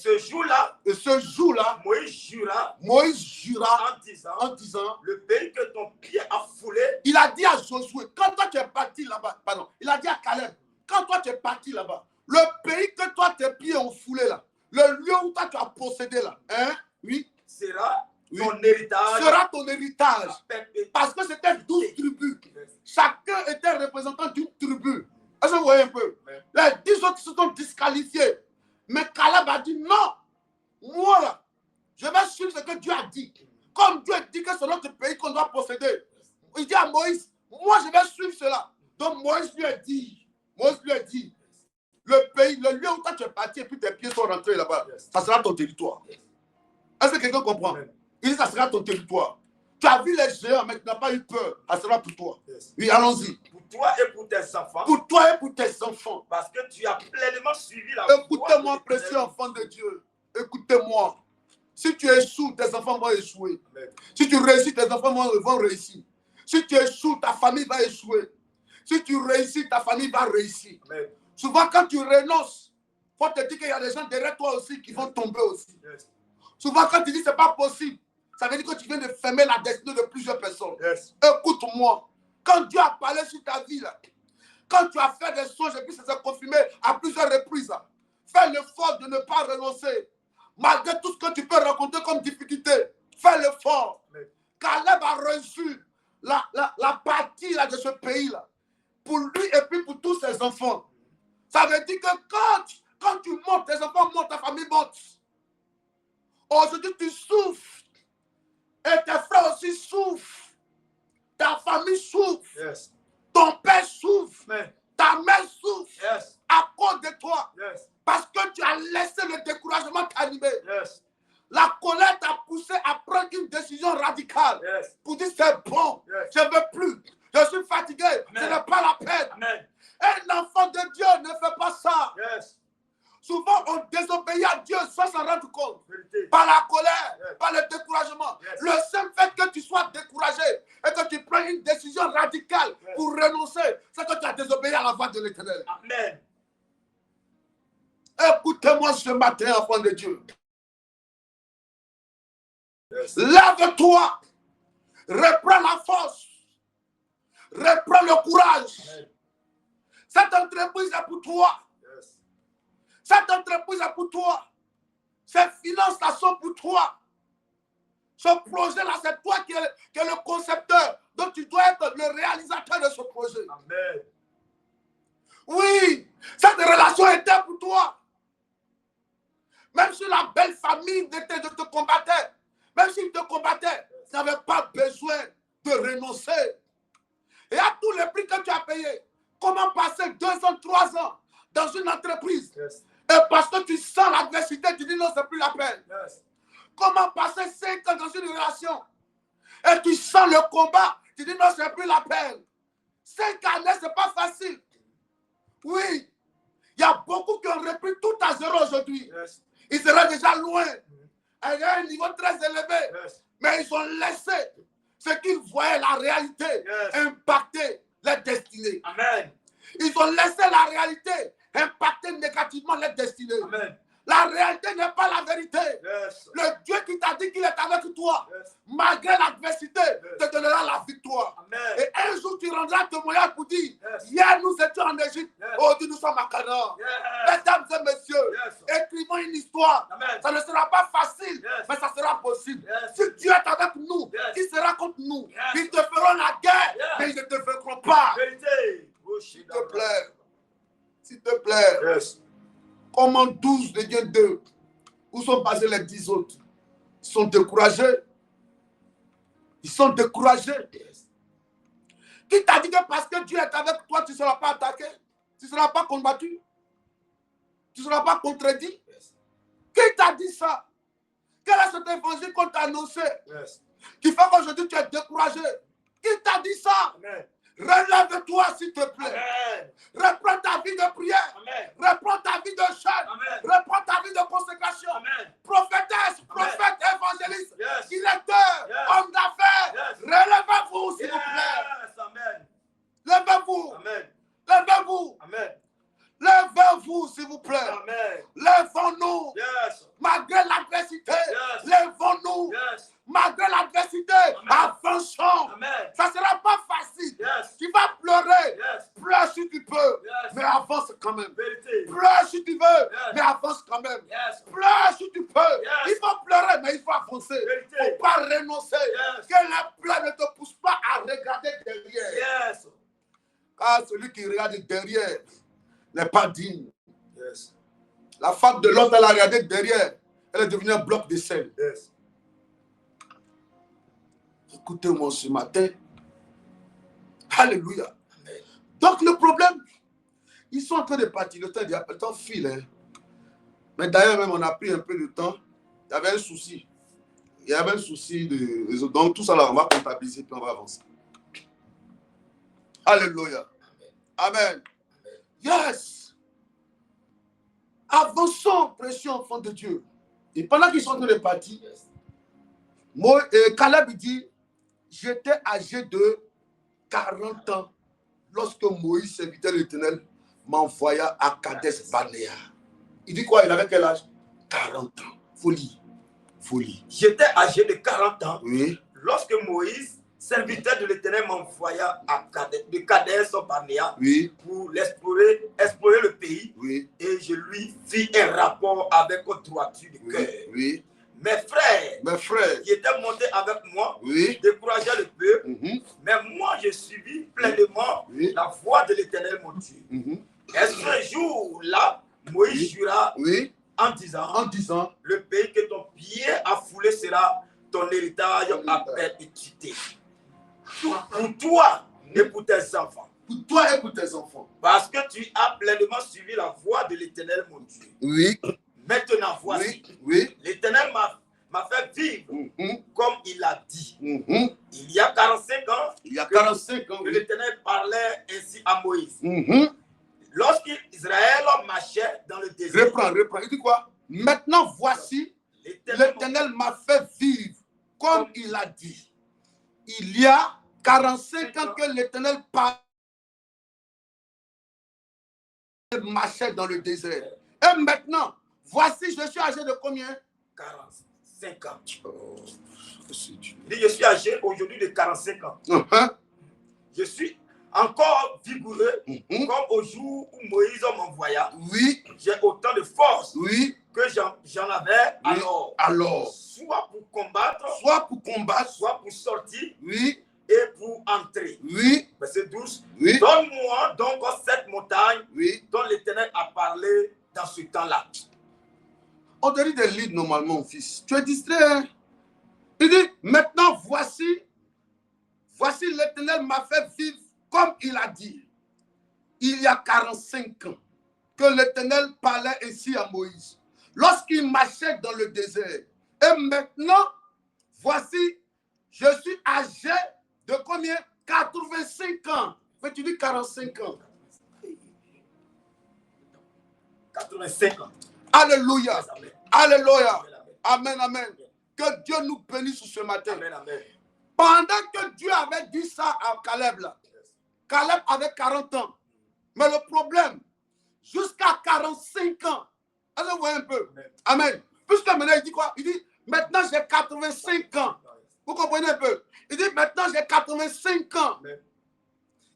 Speaker 5: ce jour-là, Moïse jura en disant, le pays que ton pied a foulé.
Speaker 4: Il a dit à Josué, quand toi tu es parti là-bas, pardon, il a dit à Caleb, quand toi tu es parti là-bas, le pays que toi tes pieds ont foulé là, le lieu où toi tu as possédé là, hein, oui,
Speaker 5: sera ton héritage.
Speaker 4: Sera ton héritage. Parce que c'était 12 tribus. Chacun était représentant d'une tribu. Est-ce que vous voyez un peu? Les 10 autres se sont disqualifiés. Mais Caleb a dit non. Moi là, je vais suivre ce que Dieu a dit. Comme Dieu dit que c'est notre pays qu'on doit posséder. Il dit à Moïse, moi je vais suivre cela. Donc Moïse lui a dit, le pays, le lieu où toi tu es parti et puis tes pieds sont rentrés là-bas, ça sera ton territoire. Est-ce que quelqu'un comprend? Il dit, ça sera ton territoire. Tu as vu les géants, mais tu n'as pas eu peur. Ça sera pour toi. Oui, allons-y.
Speaker 5: Pour toi et pour tes enfants.
Speaker 4: Pour toi et pour tes enfants.
Speaker 5: Parce que tu as pleinement suivi la voie.
Speaker 4: Écoutez-moi, précieux enfant de Dieu. Écoutez-moi. Si tu échoues, tes enfants vont échouer. Amen. Si tu réussis, tes enfants vont réussir. Si tu échoues, ta famille va échouer. Si tu réussis, ta famille va réussir. Amen. Souvent, quand tu renonces, il faut te dire qu'il y a des gens derrière toi aussi qui vont tomber aussi. Yes. Souvent, quand tu dis que ce n'est pas possible, ça veut dire que tu viens de fermer la destinée de plusieurs personnes. Yes. Écoute-moi. Quand Dieu a parlé sur ta vie, là, quand tu as fait des songes et puis ça s'est confirmé à plusieurs reprises, là, fais l'effort de ne pas renoncer. Malgré tout ce que tu peux rencontrer comme difficulté, fais l'effort. Caleb a reçu la partie là, de ce pays-là, pour lui et puis pour tous ses enfants. Ça veut dire que quand tu montes, tes enfants montent, ta famille monte. Aujourd'hui, tu souffres. Et tes frères aussi souffrent. Ta famille souffre. Yes. Ton père souffre. Amen. Ta mère souffre. Yes. À cause de toi. Yes. Parce que tu as laissé le découragement t'animer. Yes. La colère t'a poussé à prendre une décision radicale. Yes. Pour dire c'est bon. Yes. Je ne veux plus. Je suis fatigué. Amen. Ce n'est pas la peine. Amen. Un enfant de Dieu ne fait pas ça. Yes. Souvent, on désobéit à Dieu sans s'en rendre compte. Par la colère, yes. Par le découragement. Yes. Le seul fait que tu sois découragé et que tu prends une décision radicale yes. Pour renoncer, c'est que tu as désobéi à la voix de l'Éternel. Amen. Écoutez-moi ce matin, enfant de Dieu. Yes. Lève-toi. Reprends la force. Reprends le courage. Amen. Cette entreprise est pour toi. Cette entreprise est pour toi. Ces finances-là sont pour toi. Ce projet-là, c'est toi qui es le concepteur. Donc tu dois être le réalisateur de ce projet. Amen. Oui, cette relation était pour toi. Même si la belle famille te combattait, même s'il te combattait, tu n'avais pas besoin de renoncer. Et à tous les prix que tu as payés, comment passer 2 ans, 3 ans dans une entreprise? Yes. Et parce que tu sens l'adversité, tu dis non, c'est plus la peine. Yes. Comment passer 5 ans dans une relation et tu sens le combat, tu dis non, c'est plus la peine. 5 années, c'est pas facile. Oui, il y a beaucoup qui ont repris tout à zéro aujourd'hui. Yes. Ils seraient déjà loin, à un niveau très élevé. Yes. Mais ils ont laissé ce qu'ils voyaient, la réalité, yes. Impacter leur destinée. Amen. Ils ont laissé la réalité impacter négativement leur destinée. Amen. La réalité n'est pas la vérité. Yes. Le Dieu qui t'a dit qu'il est avec toi, yes. Malgré l'adversité, yes. Te donnera la victoire. Amen. Et un jour, tu rendras témoignage pour dire, yes. Hier, nous étions en Égypte, yes. Aujourd'hui, nous sommes à Canaan. Yes. Mesdames et messieurs, yes. Écrivons une histoire. Amen. Ça ne sera pas facile, yes. Mais ça sera possible. Yes. Si Dieu est avec nous, yes. Qui sera contre nous? Yes. Ils te feront la guerre, yes. Mais ils ne te vaincront pas. S'il te plaît. S'il te plaît. Yes. Comment 12 deviennent 2? Où sont passés les 10 autres? Ils sont découragés. Ils sont découragés. Yes. Qui t'a dit que parce que Dieu est avec toi, tu ne seras pas attaqué? Tu ne seras pas combattu? Tu ne seras pas contredit? Yes. Qui t'a dit ça? Quel est cet évangile qu'on t'a annoncé? Yes. Qui fait qu'aujourd'hui tu es découragé? Qui t'a dit ça? Amen. Relève-toi, s'il te plaît. Amen. Reprends ta vie de prière. Amen. Reprends ta vie de jeûne. Reprends ta vie de consécration. Amen. Prophétesse, prophète, évangéliste, yes. Directeur, yes. Homme d'affaires. Yes. Relevez-vous, s'il vous plaît. Amen. Levez-vous. Amen. Levez-vous. Amen. Levez-vous, s'il vous plaît.
Speaker 5: Amen.
Speaker 4: Levons-nous.
Speaker 5: Yes.
Speaker 4: Malgré l'adversité.
Speaker 5: Yes.
Speaker 4: Levons-nous.
Speaker 5: Yes.
Speaker 4: Malgré l'adversité. Avançons.
Speaker 5: Amen.
Speaker 4: Ça ne sera pas facile.
Speaker 5: Yes.
Speaker 4: Tu vas pleurer.
Speaker 5: Yes.
Speaker 4: Pleure si tu peux.
Speaker 5: Yes.
Speaker 4: Mais avance quand même.
Speaker 5: Vérité.
Speaker 4: Pleure si tu veux.
Speaker 5: Yes.
Speaker 4: Mais avance quand même.
Speaker 5: Yes.
Speaker 4: Pleure si tu peux.
Speaker 5: Yes.
Speaker 4: Il faut pleurer, mais il faut avancer.
Speaker 5: Vérité.
Speaker 4: Il ne faut pas renoncer.
Speaker 5: Yes.
Speaker 4: Que les pleurs ne te poussent pas à regarder derrière.
Speaker 5: Yes.
Speaker 4: Car celui qui regarde derrière n'est pas digne.
Speaker 5: Yes.
Speaker 4: La femme de l'autre, elle a regardé derrière. Elle est devenue un bloc de sel.
Speaker 5: Yes.
Speaker 4: Écoutez-moi ce matin. Alléluia. Donc le problème, ils sont en train de partir. Le temps file. Hein. Mais d'ailleurs, même on a pris un peu de temps. Il y avait un souci. Il y avait un souci de réseau. Donc tout ça, là, on va comptabiliser puis on va avancer. Alléluia. Amen. Yes. Avançons, précieux enfants de Dieu. Et pendant qu'ils sont en train de partir, Caleb dit, j'étais âgé de 40 ans lorsque Moïse, serviteur de l'Éternel, m'envoya à Kadesh Barnéa. Il dit quoi? Il avait quel âge? 40 ans. Folie. Folie.
Speaker 5: J'étais âgé de 40 ans.
Speaker 4: Oui.
Speaker 5: Lorsque Moïse, serviteur de l'Éternel, m'envoya à Kadesh Barnéa,
Speaker 4: Oui.
Speaker 5: pour explorer le pays.
Speaker 4: Oui.
Speaker 5: Et je lui fis un rapport avec droiture de cœur.
Speaker 4: Oui.
Speaker 5: Mes frères qui étaient montés avec moi,
Speaker 4: oui,
Speaker 5: décourageaient le peuple, mais moi je suivis pleinement la voie de l'Éternel mon Dieu. Est-ce qu'un jour-là, Moïse jura en disant, le pays que ton pied a foulé sera ton héritage à perpétuité. Pour toi et pour tes enfants.
Speaker 4: Pour toi et pour tes enfants.
Speaker 5: Parce que tu as pleinement suivi la voie de l'Éternel mon Dieu.
Speaker 4: Oui.
Speaker 5: Maintenant, voici, l'Éternel m'a fait vivre comme il a dit. Il y a 45 ans, que l'Éternel parlait ainsi à Moïse. Lorsqu'Israël marchait dans le désert.
Speaker 4: Reprends. Il dit quoi? Maintenant, voici, l'Éternel m'a fait vivre comme il a dit. Il y a 45 ans que l'Éternel marchait dans le désert. Et maintenant, voici, je suis âgé de combien?
Speaker 5: 45 ans.
Speaker 4: Oh,
Speaker 5: il dit, je suis âgé aujourd'hui de 45 ans. Je suis encore vigoureux comme au jour où Moïse m'envoya.
Speaker 4: Oui.
Speaker 5: J'ai autant de force
Speaker 4: que
Speaker 5: j'en avais alors. Soit pour combattre, soit pour sortir et pour entrer. Verset 12. Donne-moi donc cette montagne dont l'Éternel a parlé dans ce temps-là.
Speaker 4: On te dit de lire normalement, mon fils. Tu es distrait. Hein? Il dit, maintenant voici l'Éternel m'a fait vivre comme il a dit. Il y a 45 ans que l'Éternel parlait ainsi à Moïse. Lorsqu'il marchait dans le désert. Et maintenant, voici, je suis âgé de combien? 85 ans. Mais tu dis 45 ans.
Speaker 5: 85 ans.
Speaker 4: Alléluia. Alléluia. Amen, amen. Que Dieu nous bénisse ce matin.
Speaker 5: Amen, amen.
Speaker 4: Pendant que Dieu avait dit ça à Caleb, là, Caleb avait 40 ans. Mais le problème, jusqu'à 45 ans, allez voir un peu. Amen. Puisque maintenant, il dit quoi? Il dit, maintenant j'ai 85 ans. Vous comprenez un peu? Il dit, maintenant j'ai 85 ans.
Speaker 5: Amen.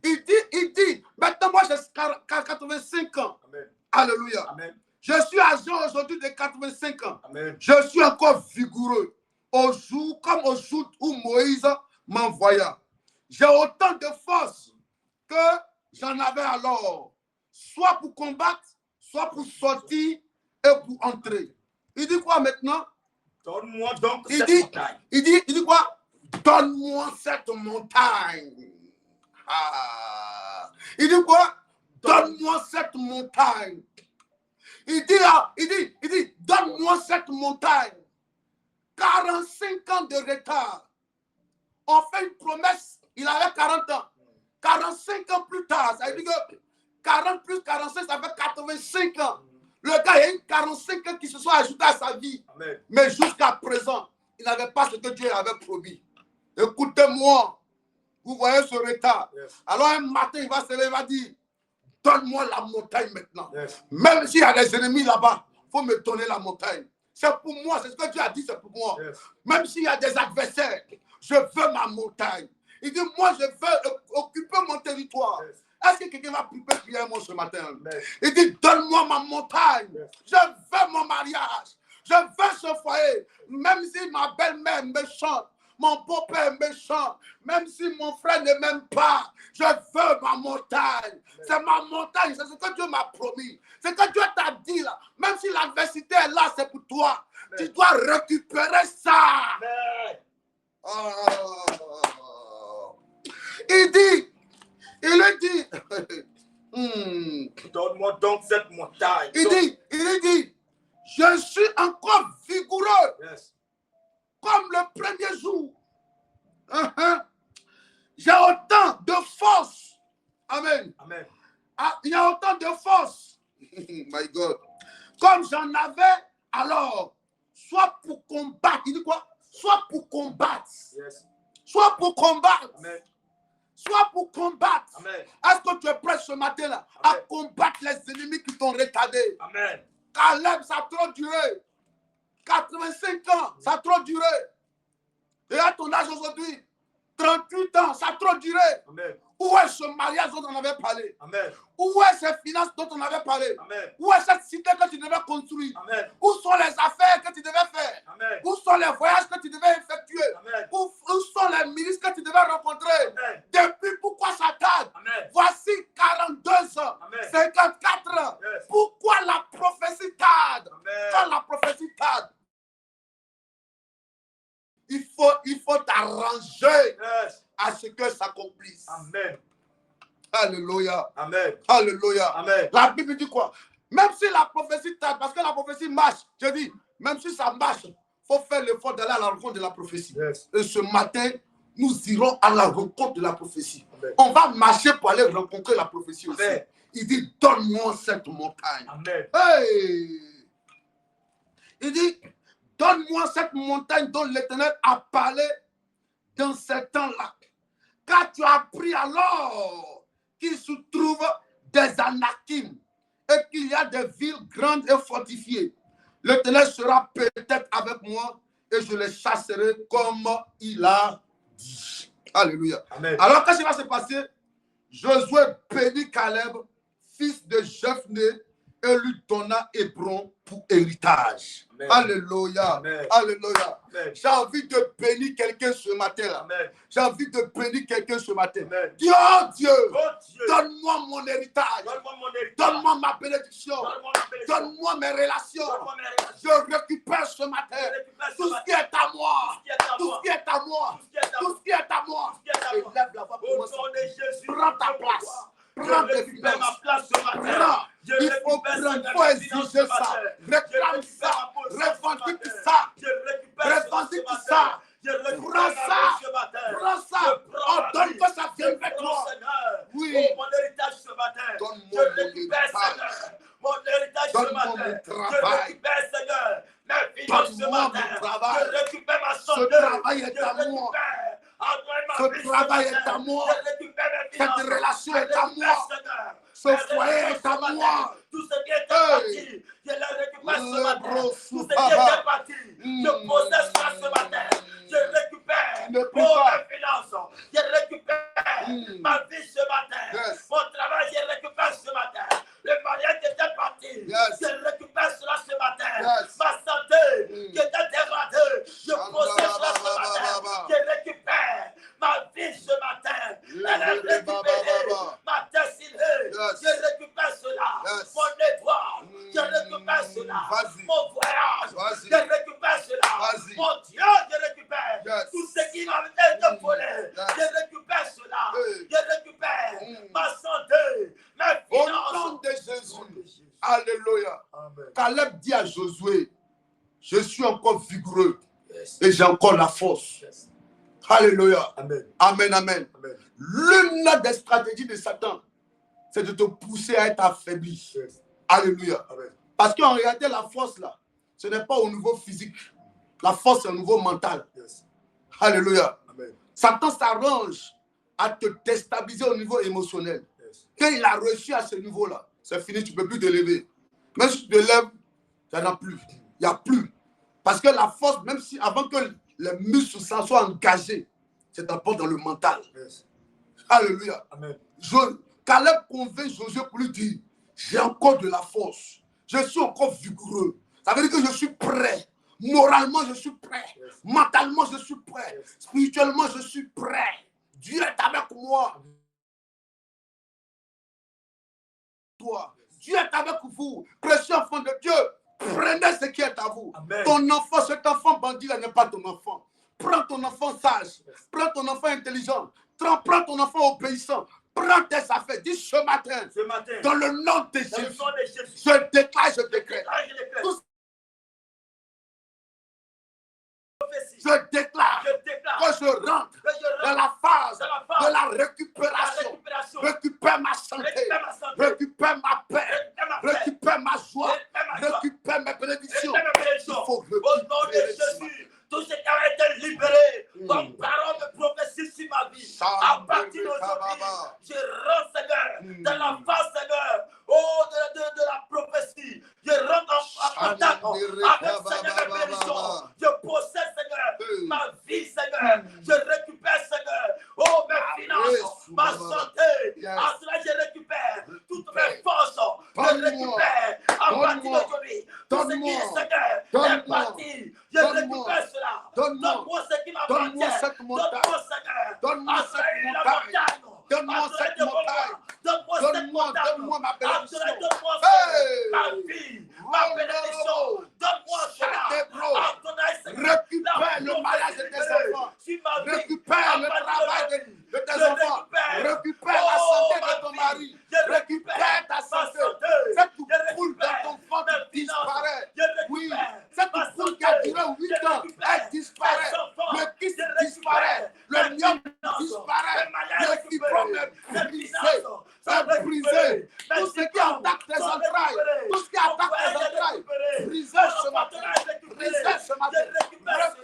Speaker 4: Il dit, maintenant moi j'ai 85 ans.
Speaker 5: Amen.
Speaker 4: Alléluia.
Speaker 5: Amen.
Speaker 4: Je suis âgé aujourd'hui de 85 ans.
Speaker 5: Amen.
Speaker 4: Je suis encore vigoureux. Comme au jour où Moïse m'envoya. J'ai autant de force que j'en avais alors. Soit pour combattre, soit pour sortir et pour entrer. Il dit quoi maintenant?
Speaker 5: Donne-moi donc cette montagne.
Speaker 4: Il dit quoi? Donne-moi cette montagne. Ah. Il dit quoi? Donne-moi cette montagne. Il dit, donne-moi cette montagne. 45 ans de retard. On fait une promesse, il avait 40 ans. 45 ans plus tard, ça veut dire que 40 plus 45, ça fait 85 ans. Le gars, il y a eu 45 ans qui se sont ajoutés à sa vie.
Speaker 5: Amen.
Speaker 4: Mais jusqu'à présent, il n'avait pas ce que Dieu avait promis. Écoutez-moi, vous voyez ce retard.
Speaker 5: Yes.
Speaker 4: Alors un matin, il va se lever et va dire, donne-moi la montagne maintenant.
Speaker 5: Yes.
Speaker 4: Même s'il y a des ennemis là-bas, il faut me donner la montagne. C'est pour moi, c'est ce que Dieu a dit, c'est pour moi.
Speaker 5: Yes.
Speaker 4: Même s'il y a des adversaires, je veux ma montagne. Il dit, moi, je veux occuper mon territoire.
Speaker 5: Yes.
Speaker 4: Est-ce que quelqu'un va prier moi ce matin?
Speaker 5: Yes.
Speaker 4: Il dit, donne-moi ma montagne.
Speaker 5: Yes.
Speaker 4: Je veux mon mariage. Je veux ce foyer. Même si ma belle-mère me chante, mon beau-père me chante, même si mon frère ne m'aime pas, je veux ma montagne. C'est ma montagne, c'est ce que Dieu m'a promis. C'est ce que Dieu t'a dit là. Même si l'adversité est là, c'est pour toi. Tu dois récupérer ça. Oh. Il dit,
Speaker 5: donne-moi donc cette montagne.
Speaker 4: il dit, je suis encore vigoureux.
Speaker 5: Yes.
Speaker 4: Comme le premier jour. J'ai autant de force. Amen.
Speaker 5: Amen.
Speaker 4: Ah, il y a autant de force. My God. Comme j'en avais alors, soit pour combattre. Il dit quoi? Soit pour combattre.
Speaker 5: Yes.
Speaker 4: Soit pour combattre.
Speaker 5: Amen.
Speaker 4: Soit pour combattre.
Speaker 5: Amen.
Speaker 4: Est-ce que tu es prêt ce matin-là à combattre les ennemis qui t'ont retardé?
Speaker 5: Amen.
Speaker 4: Caleb, ça a trop duré. 85 ans, ça a trop duré. Et à ton âge aujourd'hui, 38 ans, ça a trop duré.
Speaker 5: Amen.
Speaker 4: Où est ce mariage dont on avait parlé?
Speaker 5: Amen.
Speaker 4: Où est ces finances dont on avait parlé?
Speaker 5: Amen.
Speaker 4: Où est cette cité que tu devais construire?
Speaker 5: Amen.
Speaker 4: Où sont les affaires que tu devais faire?
Speaker 5: Amen.
Speaker 4: Où sont les voyages que tu devais effectuer?
Speaker 5: Amen.
Speaker 4: Où sont les ministres que tu devais rencontrer?
Speaker 5: Amen.
Speaker 4: Depuis, pourquoi ça tarde?
Speaker 5: Amen.
Speaker 4: Voici 42 ans,
Speaker 5: Amen.
Speaker 4: 54 ans.
Speaker 5: Yes.
Speaker 4: Pourquoi la prophétie tarde?
Speaker 5: Amen.
Speaker 4: Quand la prophétie tarde, il faut t'arranger
Speaker 5: Yes.
Speaker 4: à ce que ça s'accomplisse.
Speaker 5: Amen.
Speaker 4: Alléluia.
Speaker 5: Amen.
Speaker 4: Alléluia.
Speaker 5: Amen.
Speaker 4: La Bible dit quoi? Même si la prophétie tarde, parce que la prophétie marche, je dis, même si ça marche, il faut faire l'effort d'aller à la rencontre de la prophétie.
Speaker 5: Yes.
Speaker 4: Et ce matin, nous irons à la rencontre de la prophétie.
Speaker 5: Amen.
Speaker 4: On va marcher pour aller rencontrer la prophétie aussi.
Speaker 5: Amen.
Speaker 4: Il dit, donne-moi cette montagne.
Speaker 5: Amen.
Speaker 4: Hey! Il dit, donne-moi cette montagne dont l'Éternel a parlé dans ces temps-là. Car tu as appris alors qu'il se trouve des Anakim et qu'il y a des villes grandes et fortifiées. L'Éternel sera peut-être avec moi et je les chasserai comme il a dit. Alléluia.
Speaker 5: Amen.
Speaker 4: Alors, qu'est-ce qui va se passer? Josué bénit Caleb, fils de Jephné, et lui donna Hébron pour héritage.
Speaker 5: Amen.
Speaker 4: Alléluia.
Speaker 5: Amen.
Speaker 4: Alléluia.
Speaker 5: Amen.
Speaker 4: J'ai envie de bénir quelqu'un ce matin-là.
Speaker 5: Amen.
Speaker 4: J'ai envie de bénir quelqu'un ce matin.
Speaker 5: Amen.
Speaker 4: Dis, oh Dieu,
Speaker 5: Oh Dieu.
Speaker 4: donne-moi mon héritage.
Speaker 5: Donne-moi mon héritage.
Speaker 4: Donne-moi ma bénédiction.
Speaker 5: Donne-moi ma bénédiction.
Speaker 4: Donne-moi mes relations.
Speaker 5: Donne-moi mes relations.
Speaker 4: Je récupère ce matin
Speaker 5: Je récupère ce
Speaker 4: tout ce
Speaker 5: matin.
Speaker 4: qui est à moi.
Speaker 5: Tout ce qui est à
Speaker 4: Tout
Speaker 5: moi.
Speaker 4: ce qui est à moi.
Speaker 5: Tout ce qui est à moi.
Speaker 4: Tout ce qui est à moi.
Speaker 5: Tout ce qui est à moi.
Speaker 4: Élève la voix pour
Speaker 5: Au
Speaker 4: moi.
Speaker 5: nom de Jésus.
Speaker 4: Prends ta place. Prends
Speaker 5: Je
Speaker 4: tes
Speaker 5: récupère ma
Speaker 4: finances.
Speaker 5: place ce matin.
Speaker 4: Prends.
Speaker 5: Je
Speaker 4: Il faut
Speaker 5: récupère
Speaker 4: prendre,
Speaker 5: ce
Speaker 4: il faut
Speaker 5: matin.
Speaker 4: exiger ça. Réclame ça. Revendique ça.
Speaker 5: Je récupère
Speaker 4: Revendique
Speaker 5: ce
Speaker 4: ça.
Speaker 5: matin. Je récupère
Speaker 4: Prends
Speaker 5: ma
Speaker 4: ça.
Speaker 5: vie ce matin.
Speaker 4: Prends ça.
Speaker 5: Je prends ma
Speaker 4: Ordonne
Speaker 5: vie.
Speaker 4: que ça vienne
Speaker 5: Je
Speaker 4: vers
Speaker 5: prends,
Speaker 4: toi.
Speaker 5: Seigneur.
Speaker 4: Oui.
Speaker 5: Oh, mon héritage ce matin.
Speaker 4: Donne-moi
Speaker 5: Je
Speaker 4: mon
Speaker 5: récupère,
Speaker 4: héritage.
Speaker 5: Seigneur. Mon héritage ce
Speaker 4: Donne-moi
Speaker 5: matin.
Speaker 4: mon
Speaker 5: Je
Speaker 4: travail.
Speaker 5: récupère, Seigneur. Mes finances ce
Speaker 4: Donne-moi
Speaker 5: matin.
Speaker 4: mon travail.
Speaker 5: Je récupère ma
Speaker 4: Ce
Speaker 5: santé.
Speaker 4: travail est
Speaker 5: Je
Speaker 4: à moi.
Speaker 5: récupère.
Speaker 4: Ce travail est à moi.
Speaker 5: Je récupère mes finances.
Speaker 4: Cette relation
Speaker 5: Je
Speaker 4: est à
Speaker 5: récupère,
Speaker 4: moi.
Speaker 5: Seigneur.
Speaker 4: Ce
Speaker 5: Mes
Speaker 4: foyer
Speaker 5: relations
Speaker 4: est à
Speaker 5: ce matin.
Speaker 4: moi.
Speaker 5: Tout ce qui était
Speaker 4: Hey.
Speaker 5: parti, je le récupère ce
Speaker 4: Le
Speaker 5: matin.
Speaker 4: gros
Speaker 5: Tout ce qui
Speaker 4: soupava.
Speaker 5: était parti, je possède ça ce matin. Je récupère
Speaker 4: Ne prie
Speaker 5: oh,
Speaker 4: pas.
Speaker 5: mes finances. Je récupère ma vie ce matin.
Speaker 4: Yes.
Speaker 5: Mon travail, je récupère ce matin. Le mariage qui était parti,
Speaker 4: Yes.
Speaker 5: je récupère cela ce matin.
Speaker 4: Yes.
Speaker 5: Ma santé qui était dégradée, je possède cela ce matin. Je récupère ma vie ce matin. Elle est récupérée. Ma destinée,
Speaker 4: Yes.
Speaker 5: je récupère cela.
Speaker 4: Yes.
Speaker 5: Mon étoile, je récupère cela.
Speaker 4: Vas-y.
Speaker 5: Mon voyage,
Speaker 4: Vas-y.
Speaker 5: je récupère cela.
Speaker 4: Vas-y.
Speaker 5: Mon Dieu, je récupère.
Speaker 4: Yes.
Speaker 5: Tout ce qui m'a été volé,
Speaker 4: Yes.
Speaker 5: je récupère cela.
Speaker 4: Hey.
Speaker 5: Je récupère ma santé, mes
Speaker 4: Au
Speaker 5: finances.
Speaker 4: nom de Jésus. Alléluia.
Speaker 5: Amen.
Speaker 4: Caleb dit à Josué, je suis encore vigoureux
Speaker 5: Yes.
Speaker 4: et j'ai encore la force.
Speaker 5: Yes.
Speaker 4: Alléluia.
Speaker 5: Amen.
Speaker 4: Amen, amen.
Speaker 5: Amen.
Speaker 4: L'une des stratégies de Satan, c'est de te pousser à être affaibli.
Speaker 5: Yes.
Speaker 4: Alléluia.
Speaker 5: Amen.
Speaker 4: Parce qu'en réalité, la force, là, ce n'est pas au niveau physique. La force, c'est au niveau mental.
Speaker 5: Yes.
Speaker 4: Alléluia.
Speaker 5: Amen.
Speaker 4: Satan s'arrange à te déstabiliser au niveau émotionnel.
Speaker 5: Yes.
Speaker 4: Quand il a réussi à ce niveau-là, c'est fini, tu ne peux plus te lever. Même si tu te lèves, il n'y en a plus. Il n'y a plus. Parce que la force, même si avant que les muscles soient engagés, c'est d'abord dans le mental. Alléluia.
Speaker 5: Amen.
Speaker 4: Caleb convainc Josué pour lui dire, j'ai encore de la force. Je suis encore vigoureux. Ça veut dire que je suis prêt. Moralement, je suis prêt. Mentalement, je suis prêt. Spirituellement, je suis prêt. Dieu est avec moi. Toi. Dieu est avec vous. Précieux enfant de Dieu, prenez ce qui est à vous.
Speaker 5: Amen.
Speaker 4: Ton enfant, cet enfant bandit là n'est pas ton enfant. Prends ton enfant sage. Prends ton enfant intelligent. Prends ton enfant obéissant. Prends tes affaires. Dis ce matin, dans le nom de Jésus, je déclare, je décrète. Je déclare que je rentre dans la phase de la récupération. Récupère ma santé, récupère ma paix, récupère ma joie, récupère mes bénédictions. Il faut récupérer Jésus.
Speaker 5: Tout ce qui a été libéré comme parole de prophétie sur ma vie, à partir d'aujourd'hui, je rentre, Seigneur, dans la phase, Seigneur, de la prophétie. Je rentre en contact avec, Seigneur, ma bénédiction. Je possède, Seigneur, ma vie, Seigneur. Je récupère, Seigneur, mes finances, ma santé. À cela, je récupère toutes mes forces. Je récupère à partir d'aujourd'hui. Tout ce qui est, Seigneur, est parti. Je récupère cela. Donne-moi ce qui m'appartient.
Speaker 4: Donne-moi cette montagne.
Speaker 5: Donne-moi cette montagne.
Speaker 4: Donne-moi cette montagne. Donne-moi ma bénédiction.
Speaker 5: Donne-moi ma vie, ma bénédiction. Donne-moi cela.
Speaker 4: Récupère le mariage de tes enfants. Récupère le travail de tes enfants. Récupère la santé de ton mari. Récupère ta santé. Cette poule dans ton ventre disparaît. Oui, cette poule qui a duré 8 ans, elle disparaît. Le kyste disparaît. Le myome disparaît. Le fibrome est brisé. C'est brisé. Tout ce qui attaque tes entrailles, tout ce qui attaque tes entrailles, brisé ce matin. Brisé ce matin. Récupère.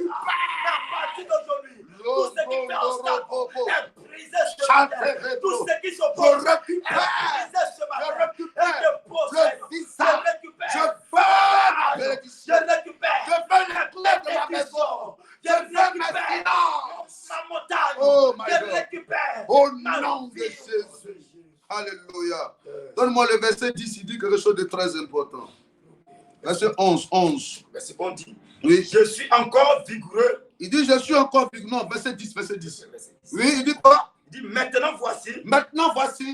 Speaker 5: À partir d'aujourd'hui, tout ce qui fait obstacle est brisé ce matin. Tout ce qui s'oppose est brisé ce matin.
Speaker 4: Je récupère le visage. Je veux ma bénédiction.
Speaker 5: Je récupère.
Speaker 4: Je veux les clés de ma maison. Je veux mes finances.
Speaker 5: Ma montagne.
Speaker 4: Oh my
Speaker 5: je
Speaker 4: God.
Speaker 5: récupère.
Speaker 4: Au nom de Jésus. Alléluia. Donne-moi le verset 10, il dit quelque chose de très important. Verset 11.
Speaker 5: Verset 11 dit,
Speaker 4: Oui.
Speaker 5: je suis encore vigoureux.
Speaker 4: Il dit, je suis encore vigoureux. Non, verset 10. Oui, il dit quoi?
Speaker 5: Il dit, maintenant voici,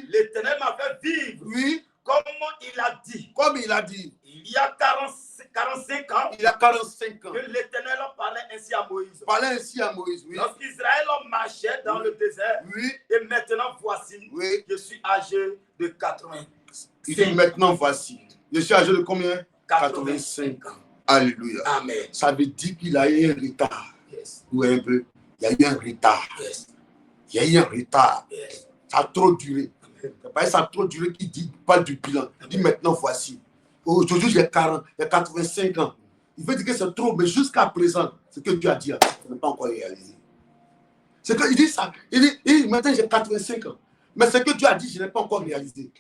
Speaker 5: l'Éternel m'a fait vivre.
Speaker 4: Oui.
Speaker 5: Comme il a dit.
Speaker 4: Comme il a dit.
Speaker 5: Il y a 45 ans.
Speaker 4: Il y a 45 ans.
Speaker 5: Que l'Éternel parlait ainsi à Moïse.
Speaker 4: Oui.
Speaker 5: Lorsqu'Israël marchait dans le désert.
Speaker 4: Oui.
Speaker 5: Et maintenant voici.
Speaker 4: Oui.
Speaker 5: Je suis âgé de 80.
Speaker 4: Il dit maintenant voici. Je suis âgé de combien? 85 ans. Alléluia.
Speaker 5: Amen.
Speaker 4: Ça veut dire qu'il a eu un retard.
Speaker 5: Yes.
Speaker 4: Oui, un peu. Il y a eu un retard.
Speaker 5: Yes.
Speaker 4: Il y a eu un retard.
Speaker 5: Yes.
Speaker 4: Ça a trop duré. Ça a trop duré qu'il dit pas du bilan. Il dit maintenant voici. Aujourd'hui, j'ai 85 ans. Il veut dire que c'est trop, mais jusqu'à présent, ce que Dieu a dit, ce n'est pas encore réalisé. C'est qu'il dit ça. Il dit maintenant j'ai 85 ans. Mais ce que Dieu a dit, je n'ai pas encore réalisé.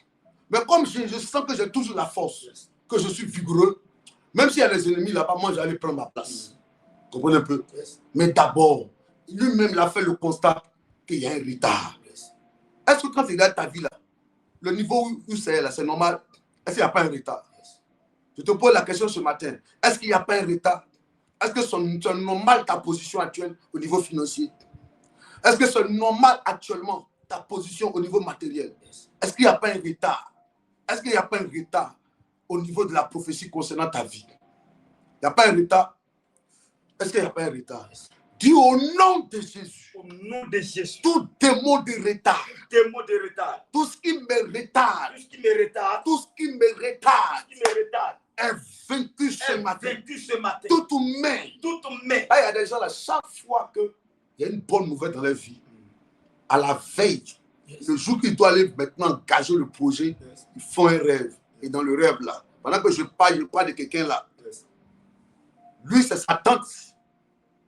Speaker 4: Mais comme je sens que j'ai toujours la force, que je suis vigoureux, même s'il y a des ennemis là-bas, moi j'allais prendre ma place. Vous comprenez un peu? Mais d'abord, lui-même il a fait le constat qu'il y a un retard. Est-ce que quand tu regardes ta vie là, le niveau où c'est là, c'est normal? Est-ce qu'il n'y a pas un retard? Je te pose la question ce matin. Est-ce qu'il n'y a pas un retard? Est-ce que c'est normal ta position actuelle au niveau financier? Est-ce que c'est normal actuellement ta position au niveau matériel? Est-ce qu'il n'y a pas un retard? Est-ce qu'il n'y a pas un retard au niveau de la prophétie concernant ta vie? Il n'y a pas un retard? Est-ce qu'il n'y a pas un retard? Dis au nom de Jésus.
Speaker 5: Au nom de Jésus.
Speaker 4: Tout démon de retard.
Speaker 5: Démon de retard.
Speaker 4: Tout ce qui me retarde.
Speaker 5: Tout ce qui me retarde.
Speaker 4: Tout ce qui me retarde.
Speaker 5: Tout ce qui me retarde.
Speaker 4: Est vaincu ce matin.
Speaker 5: Vaincu ce matin.
Speaker 4: Toute main.
Speaker 5: Toute main.
Speaker 4: Là, il y a des gens là, chaque fois qu'il y a une bonne nouvelle dans leur vie, à la veille, le jour qu'ils doivent aller maintenant engager le projet, ils font un rêve. Et dans le rêve là, pendant que je parle de quelqu'un là, lui c'est sa tante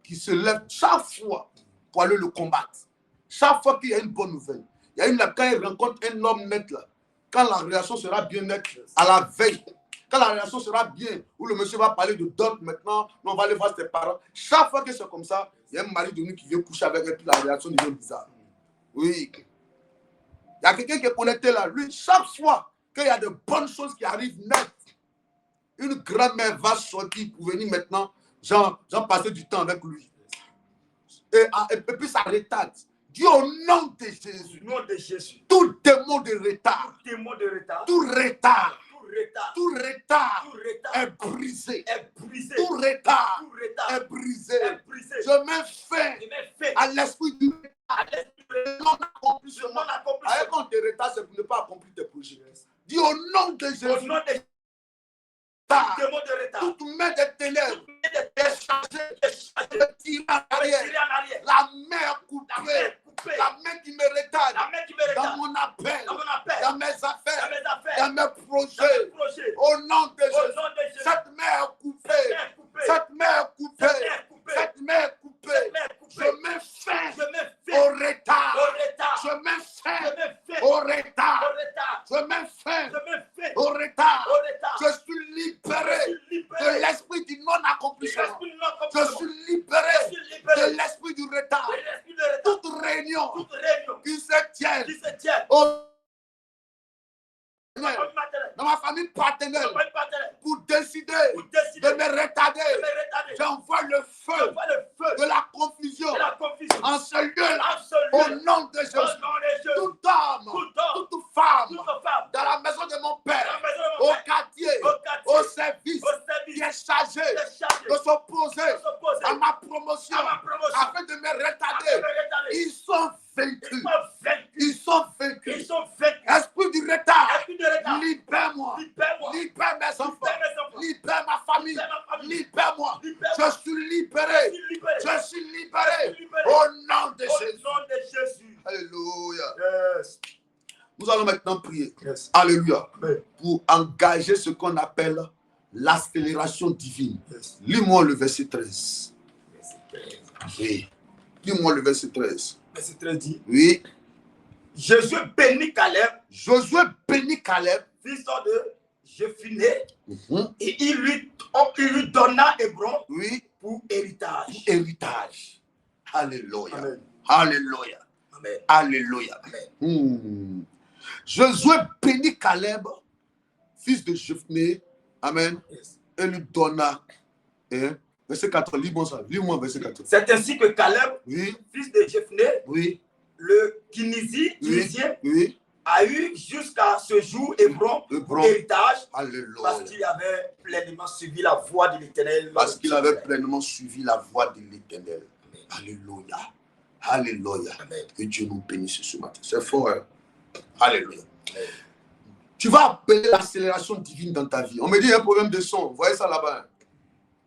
Speaker 4: qui se lève chaque fois pour aller le combattre. Chaque fois qu'il y a une bonne nouvelle, il Il y a une là, quand il rencontre un homme net là, quand la relation sera bien nette, à la veille, quand la relation sera bien, où le monsieur va parler de dot maintenant, on va aller voir ses parents. Chaque fois que c'est comme ça, il y a un mari de nous qui vient coucher avec elle, puis la relation devient bizarre. Oui. Il y a quelqu'un qui est connecté là. Lui, chaque fois qu'il y a de bonnes choses qui arrivent net, une grand-mère va sortir pour venir maintenant, genre passer du temps avec lui. Et puis ça retarde. Dis au nom de Jésus.
Speaker 5: Nom de Jésus.
Speaker 4: Tout démon de retard.
Speaker 5: Témoin de retard.
Speaker 4: Tout retard.
Speaker 5: Tout retard.
Speaker 4: Tout retard est brisé.
Speaker 5: Est brisé.
Speaker 4: Tout retard
Speaker 5: Tout retard
Speaker 4: est brisé.
Speaker 5: est brisé.
Speaker 4: Je mets fin
Speaker 5: Je mets fin
Speaker 4: à l'esprit du retard.
Speaker 5: à l'esprit de
Speaker 4: Non-accomplissement.
Speaker 5: non-accomplissement.
Speaker 4: Avec quand tu es retard, c'est pour ne pas accomplir tes projets. Dis au nom de
Speaker 5: Au
Speaker 4: Jésus.
Speaker 5: nom de
Speaker 4: Retard.
Speaker 5: témoin de retard.
Speaker 4: Toute main des ténèbres est chargée de tirer en arrière.
Speaker 5: Tirer en arrière.
Speaker 4: La main
Speaker 5: La
Speaker 4: coupée.
Speaker 5: main coupée.
Speaker 4: La main qui me retarde.
Speaker 5: La main qui me
Speaker 4: Dans
Speaker 5: retarde.
Speaker 4: mon appel.
Speaker 5: Dans mon appel.
Speaker 4: Dans mes
Speaker 5: Dans
Speaker 4: affaires.
Speaker 5: mes affaires.
Speaker 4: Dans mes
Speaker 5: Dans
Speaker 4: projets.
Speaker 5: mes projets.
Speaker 4: Au nom de
Speaker 5: Au
Speaker 4: Jésus.
Speaker 5: nom de Jésus.
Speaker 4: Cette main est coupée.
Speaker 5: Cette main coupée.
Speaker 4: Cette main est coupée.
Speaker 5: Cette main coupée.
Speaker 4: Cette main est coupée.
Speaker 5: Cette main coupée.
Speaker 4: Je mets fin
Speaker 5: Je mets
Speaker 4: au
Speaker 5: fin
Speaker 4: retard.
Speaker 5: au retard.
Speaker 4: Je mets fin
Speaker 5: Je mets fin
Speaker 4: au
Speaker 5: au
Speaker 4: retard.
Speaker 5: retard.
Speaker 4: Je mets fin
Speaker 5: Je mets fin
Speaker 4: au retard.
Speaker 5: au retard.
Speaker 4: Je suis libéré
Speaker 5: Je suis
Speaker 4: de
Speaker 5: libéré.
Speaker 4: l'esprit du non-accomplissement.
Speaker 5: L'esprit de
Speaker 4: Je
Speaker 5: non-accomplissement.
Speaker 4: suis libéré
Speaker 5: Je suis libéré
Speaker 4: de l'esprit du retard.
Speaker 5: de l'esprit de retard.
Speaker 4: Toute réunion
Speaker 5: Toute réunion
Speaker 4: qui se tienne
Speaker 5: qui se tient
Speaker 4: au
Speaker 5: dans ma maternelle,
Speaker 4: dans ma famille paternelle
Speaker 5: dans ma maternelle,
Speaker 4: pour décider
Speaker 5: pour
Speaker 4: de
Speaker 5: décider
Speaker 4: me retarder.
Speaker 5: de me retarder.
Speaker 4: J'envoie le
Speaker 5: Je
Speaker 4: feu
Speaker 5: vois le feu
Speaker 4: de la confusion
Speaker 5: de la confusion
Speaker 4: en ce lieu-là.
Speaker 5: en ce
Speaker 4: Au
Speaker 5: lieu.
Speaker 4: nom de
Speaker 5: Au
Speaker 4: Jésus,
Speaker 5: nom de Jésus.
Speaker 4: toute homme,
Speaker 5: Tout homme,
Speaker 4: toute femme,
Speaker 5: toute femme,
Speaker 4: dans la maison de mon
Speaker 5: dans la
Speaker 4: père,
Speaker 5: maison de
Speaker 4: au
Speaker 5: mon père,
Speaker 4: quartier,
Speaker 5: au quartier,
Speaker 4: au service,
Speaker 5: au
Speaker 4: qui
Speaker 5: service,
Speaker 4: est chargé
Speaker 5: est chargé
Speaker 4: de s'opposer
Speaker 5: de s'opposer
Speaker 4: à ma promotion,
Speaker 5: à ma promotion,
Speaker 4: afin de me
Speaker 5: afin de
Speaker 4: retarder.
Speaker 5: me retarder.
Speaker 4: Ils sont
Speaker 5: Ils
Speaker 4: vaincus.
Speaker 5: sont vaincus.
Speaker 4: Ils sont vaincus.
Speaker 5: Ils sont vaincus.
Speaker 4: Esprit du retard,
Speaker 5: Esprit de retard,
Speaker 4: libère-moi.
Speaker 5: libère-moi.
Speaker 4: Libère mes enfants.
Speaker 5: Libère mes enfants.
Speaker 4: Libère ma famille.
Speaker 5: Libère ma famille.
Speaker 4: Libère-moi.
Speaker 5: Libère-moi.
Speaker 4: Je suis libéré.
Speaker 5: Je suis libéré.
Speaker 4: Je suis libéré.
Speaker 5: Je suis libéré.
Speaker 4: Au nom de
Speaker 5: Au
Speaker 4: Jésus.
Speaker 5: nom de Jésus.
Speaker 4: Alléluia.
Speaker 5: Yes.
Speaker 4: Nous allons maintenant prier.
Speaker 5: Yes.
Speaker 4: Alléluia.
Speaker 5: Amen.
Speaker 4: Pour engager ce qu'on appelle l'accélération divine.
Speaker 5: Yes.
Speaker 4: Lis-moi le verset 13.
Speaker 5: Verset 13.
Speaker 4: Oui. Lis-moi le verset 13.
Speaker 5: Verset 13 dit,
Speaker 4: Oui.
Speaker 5: Jésus bénit Caleb,
Speaker 4: Josué bénit Caleb.
Speaker 5: fils de Jephunnée,
Speaker 4: Mhm.
Speaker 5: et il lui donna Hébron
Speaker 4: Oui.
Speaker 5: pour héritage.
Speaker 4: Héritage. Alléluia.
Speaker 5: Amen.
Speaker 4: Alléluia.
Speaker 5: Amen.
Speaker 4: Alléluia.
Speaker 5: Amen.
Speaker 4: Josué bénit Caleb, fils de Jephunnée. Amen.
Speaker 5: Yes.
Speaker 4: Et lui donna. Verset 4. Lis-moi ça. Lis-moi verset 4.
Speaker 5: C'est ainsi que Caleb,
Speaker 4: Oui.
Speaker 5: fils de Jephunnée,
Speaker 4: Oui.
Speaker 5: le Kénizien,
Speaker 4: Oui.
Speaker 5: a eu jusqu'à ce jour Hébron pour
Speaker 4: Hébron.
Speaker 5: héritage
Speaker 4: Alléluia.
Speaker 5: parce qu'il avait pleinement suivi la voie de l'Éternel.
Speaker 4: Parce qu'il avait pleinement suivi la voie de l'Éternel. Alléluia. Alléluia.
Speaker 5: Amen.
Speaker 4: Que Dieu nous bénisse ce matin. C'est fort. Hein? Alléluia. Tu vas appeler l'accélération divine dans ta vie. On me dit il y a un problème de son. Vous voyez ça là-bas.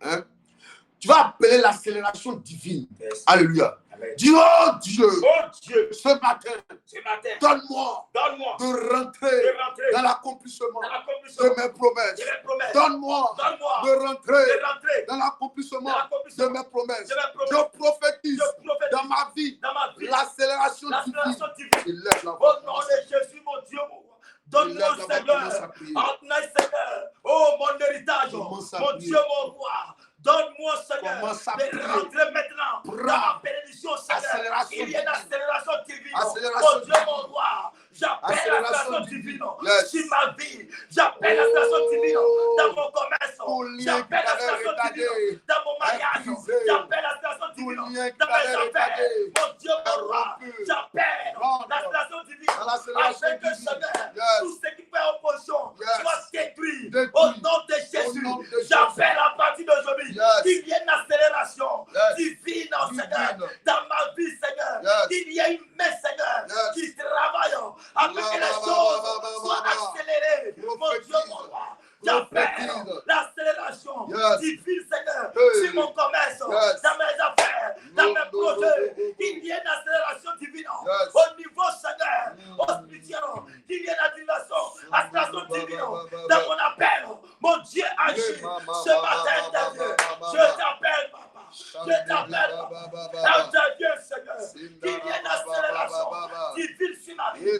Speaker 4: Hein? Tu vas appeler l'accélération divine.
Speaker 5: Yes.
Speaker 4: Alléluia.
Speaker 5: Amen.
Speaker 4: Dis, oh Dieu,
Speaker 5: Oh Dieu,
Speaker 4: ce matin,
Speaker 5: ce matin,
Speaker 4: donne-moi
Speaker 5: donne-moi
Speaker 4: de
Speaker 5: de
Speaker 4: rentrer
Speaker 5: rentrer
Speaker 4: dans l'accomplissement
Speaker 5: dans
Speaker 4: de
Speaker 5: l'accomplissement
Speaker 4: mes promesses.
Speaker 5: de mes promesses.
Speaker 4: Donne-moi
Speaker 5: Donne-moi
Speaker 4: de rentrer
Speaker 5: de rentrer
Speaker 4: dans l'accomplissement
Speaker 5: dans
Speaker 4: de
Speaker 5: l'accomplissement
Speaker 4: mes promesses.
Speaker 5: de mes
Speaker 4: Je
Speaker 5: promesses.
Speaker 4: prophétise
Speaker 5: Je prophétise
Speaker 4: dans ma vie
Speaker 5: dans ma vie
Speaker 4: l'accélération divine.
Speaker 5: l'accélération divine.
Speaker 4: Il lève la
Speaker 5: Au
Speaker 4: voix.
Speaker 5: nom de Jésus, mon Dieu, mon roi. Donne-moi,
Speaker 4: Il lève la voix, commence à
Speaker 5: Seigneur,
Speaker 4: prier.
Speaker 5: ordonnez, Seigneur, oh mon héritage,
Speaker 4: Commence à
Speaker 5: mon
Speaker 4: prier.
Speaker 5: Dieu, mon roi. Donne-moi, Seigneur,
Speaker 4: Commence à
Speaker 5: de
Speaker 4: prier.
Speaker 5: rentrer maintenant dans ma bénédiction, Seigneur.
Speaker 4: Accélération
Speaker 5: Il y a une
Speaker 4: divine.
Speaker 5: accélération divine.
Speaker 4: Accélération
Speaker 5: Mon Dieu,
Speaker 4: divine.
Speaker 5: mon roi. J'appelle
Speaker 4: Accélération
Speaker 5: l'accélération
Speaker 4: divine.
Speaker 5: divine
Speaker 4: Yes.
Speaker 5: sur ma vie. J'appelle l'accélération divine dans mon
Speaker 4: Tout
Speaker 5: commerce.
Speaker 4: lien
Speaker 5: J'appelle
Speaker 4: qui t'avait
Speaker 5: l'accélération divine
Speaker 4: retardé
Speaker 5: dans mon mariage.
Speaker 4: brisé.
Speaker 5: J'appelle l'accélération
Speaker 4: Tout
Speaker 5: divine
Speaker 4: lien qui
Speaker 5: dans mes
Speaker 4: t'avait
Speaker 5: affaires.
Speaker 4: retardé
Speaker 5: Mon Dieu, mon roi.
Speaker 4: rompu.
Speaker 5: J'appelle
Speaker 4: Rentre
Speaker 5: l'accélération divine
Speaker 4: dans l'accélération
Speaker 5: afin que
Speaker 4: divine.
Speaker 5: Seigneur,
Speaker 4: Yes.
Speaker 5: tout ce qui fait opposition
Speaker 4: Yes.
Speaker 5: soit détruit.
Speaker 4: Détruit.
Speaker 5: Au nom de Jésus,
Speaker 4: nom de Jésus.
Speaker 5: j'appelle à partir d'aujourd'hui
Speaker 4: Yes.
Speaker 5: qu'il y ait une accélération
Speaker 4: Yes.
Speaker 5: divine,
Speaker 4: Divine.
Speaker 5: Seigneur, dans ma vie, Seigneur.
Speaker 4: Yes.
Speaker 5: Qu'il y ait une main, Seigneur,
Speaker 4: Yes.
Speaker 5: qui travaille afin que les choses soient accélérées. Mon Dieu, mon roi. J'appelle
Speaker 4: Prophétise.
Speaker 5: l'accélération
Speaker 4: Yes.
Speaker 5: divine, Seigneur,
Speaker 4: Hey.
Speaker 5: sur mon commerce,
Speaker 4: Yes.
Speaker 5: dans mes affaires, dans
Speaker 4: No,
Speaker 5: mes
Speaker 4: no,
Speaker 5: projets.
Speaker 4: no, no, no.
Speaker 5: Qu'il y ait une accélération divine
Speaker 4: Yes.
Speaker 5: au niveau, Seigneur, au spirituel. Qu'il y ait une accélération divine dans mon appel. Mon Dieu agit ce matin, Dieu. Je t'appelle, papa. Je t'appelle, papa. Interviens, Seigneur. Qu'il y ait une accélération divine sur ma vie.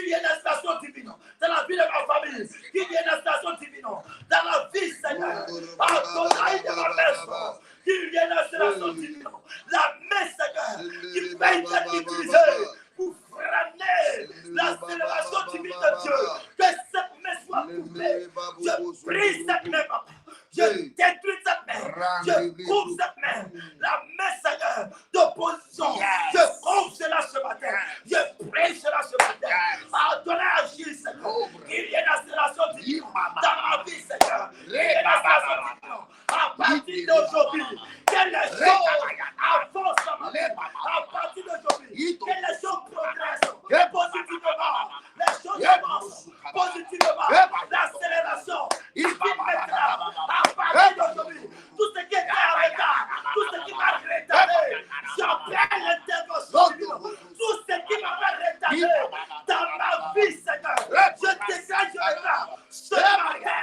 Speaker 5: qu'il y ait une installation divine dans la vie de ma famille, qu'il y ait une installation divine dans la vie, Seigneur, à ton aïe de ma maison, qu'il y ait une installation divine, la main, Seigneur, qui peut être utilisée pour freiner la célébration divine de Dieu, que cette main soit coupée. Je brise cette main, papa. Je détruis cette main. Je coupe cette main. La main, Seigneur, d'opposition. Je coupe cela ce matin. Je prie cela ce matin. Adonne agir, Seigneur. Il y a une accélération divine dans ma vie, Seigneur. Il y a une accélération divine. À partir d'aujourd'hui, que les choses avancent dans ma vie. À partir d'aujourd'hui, que les choses progressent positivement. Les choses avancent positivement. L'accélération, il maintenant. À partir d'aujourd'hui, tout ce qui est en retard, tout ce qui m'a retardé, j'appelle l'intervention divine. Tout ce qui m'a retardé dans ma vie, Seigneur, je dégage le retard. Ce matin,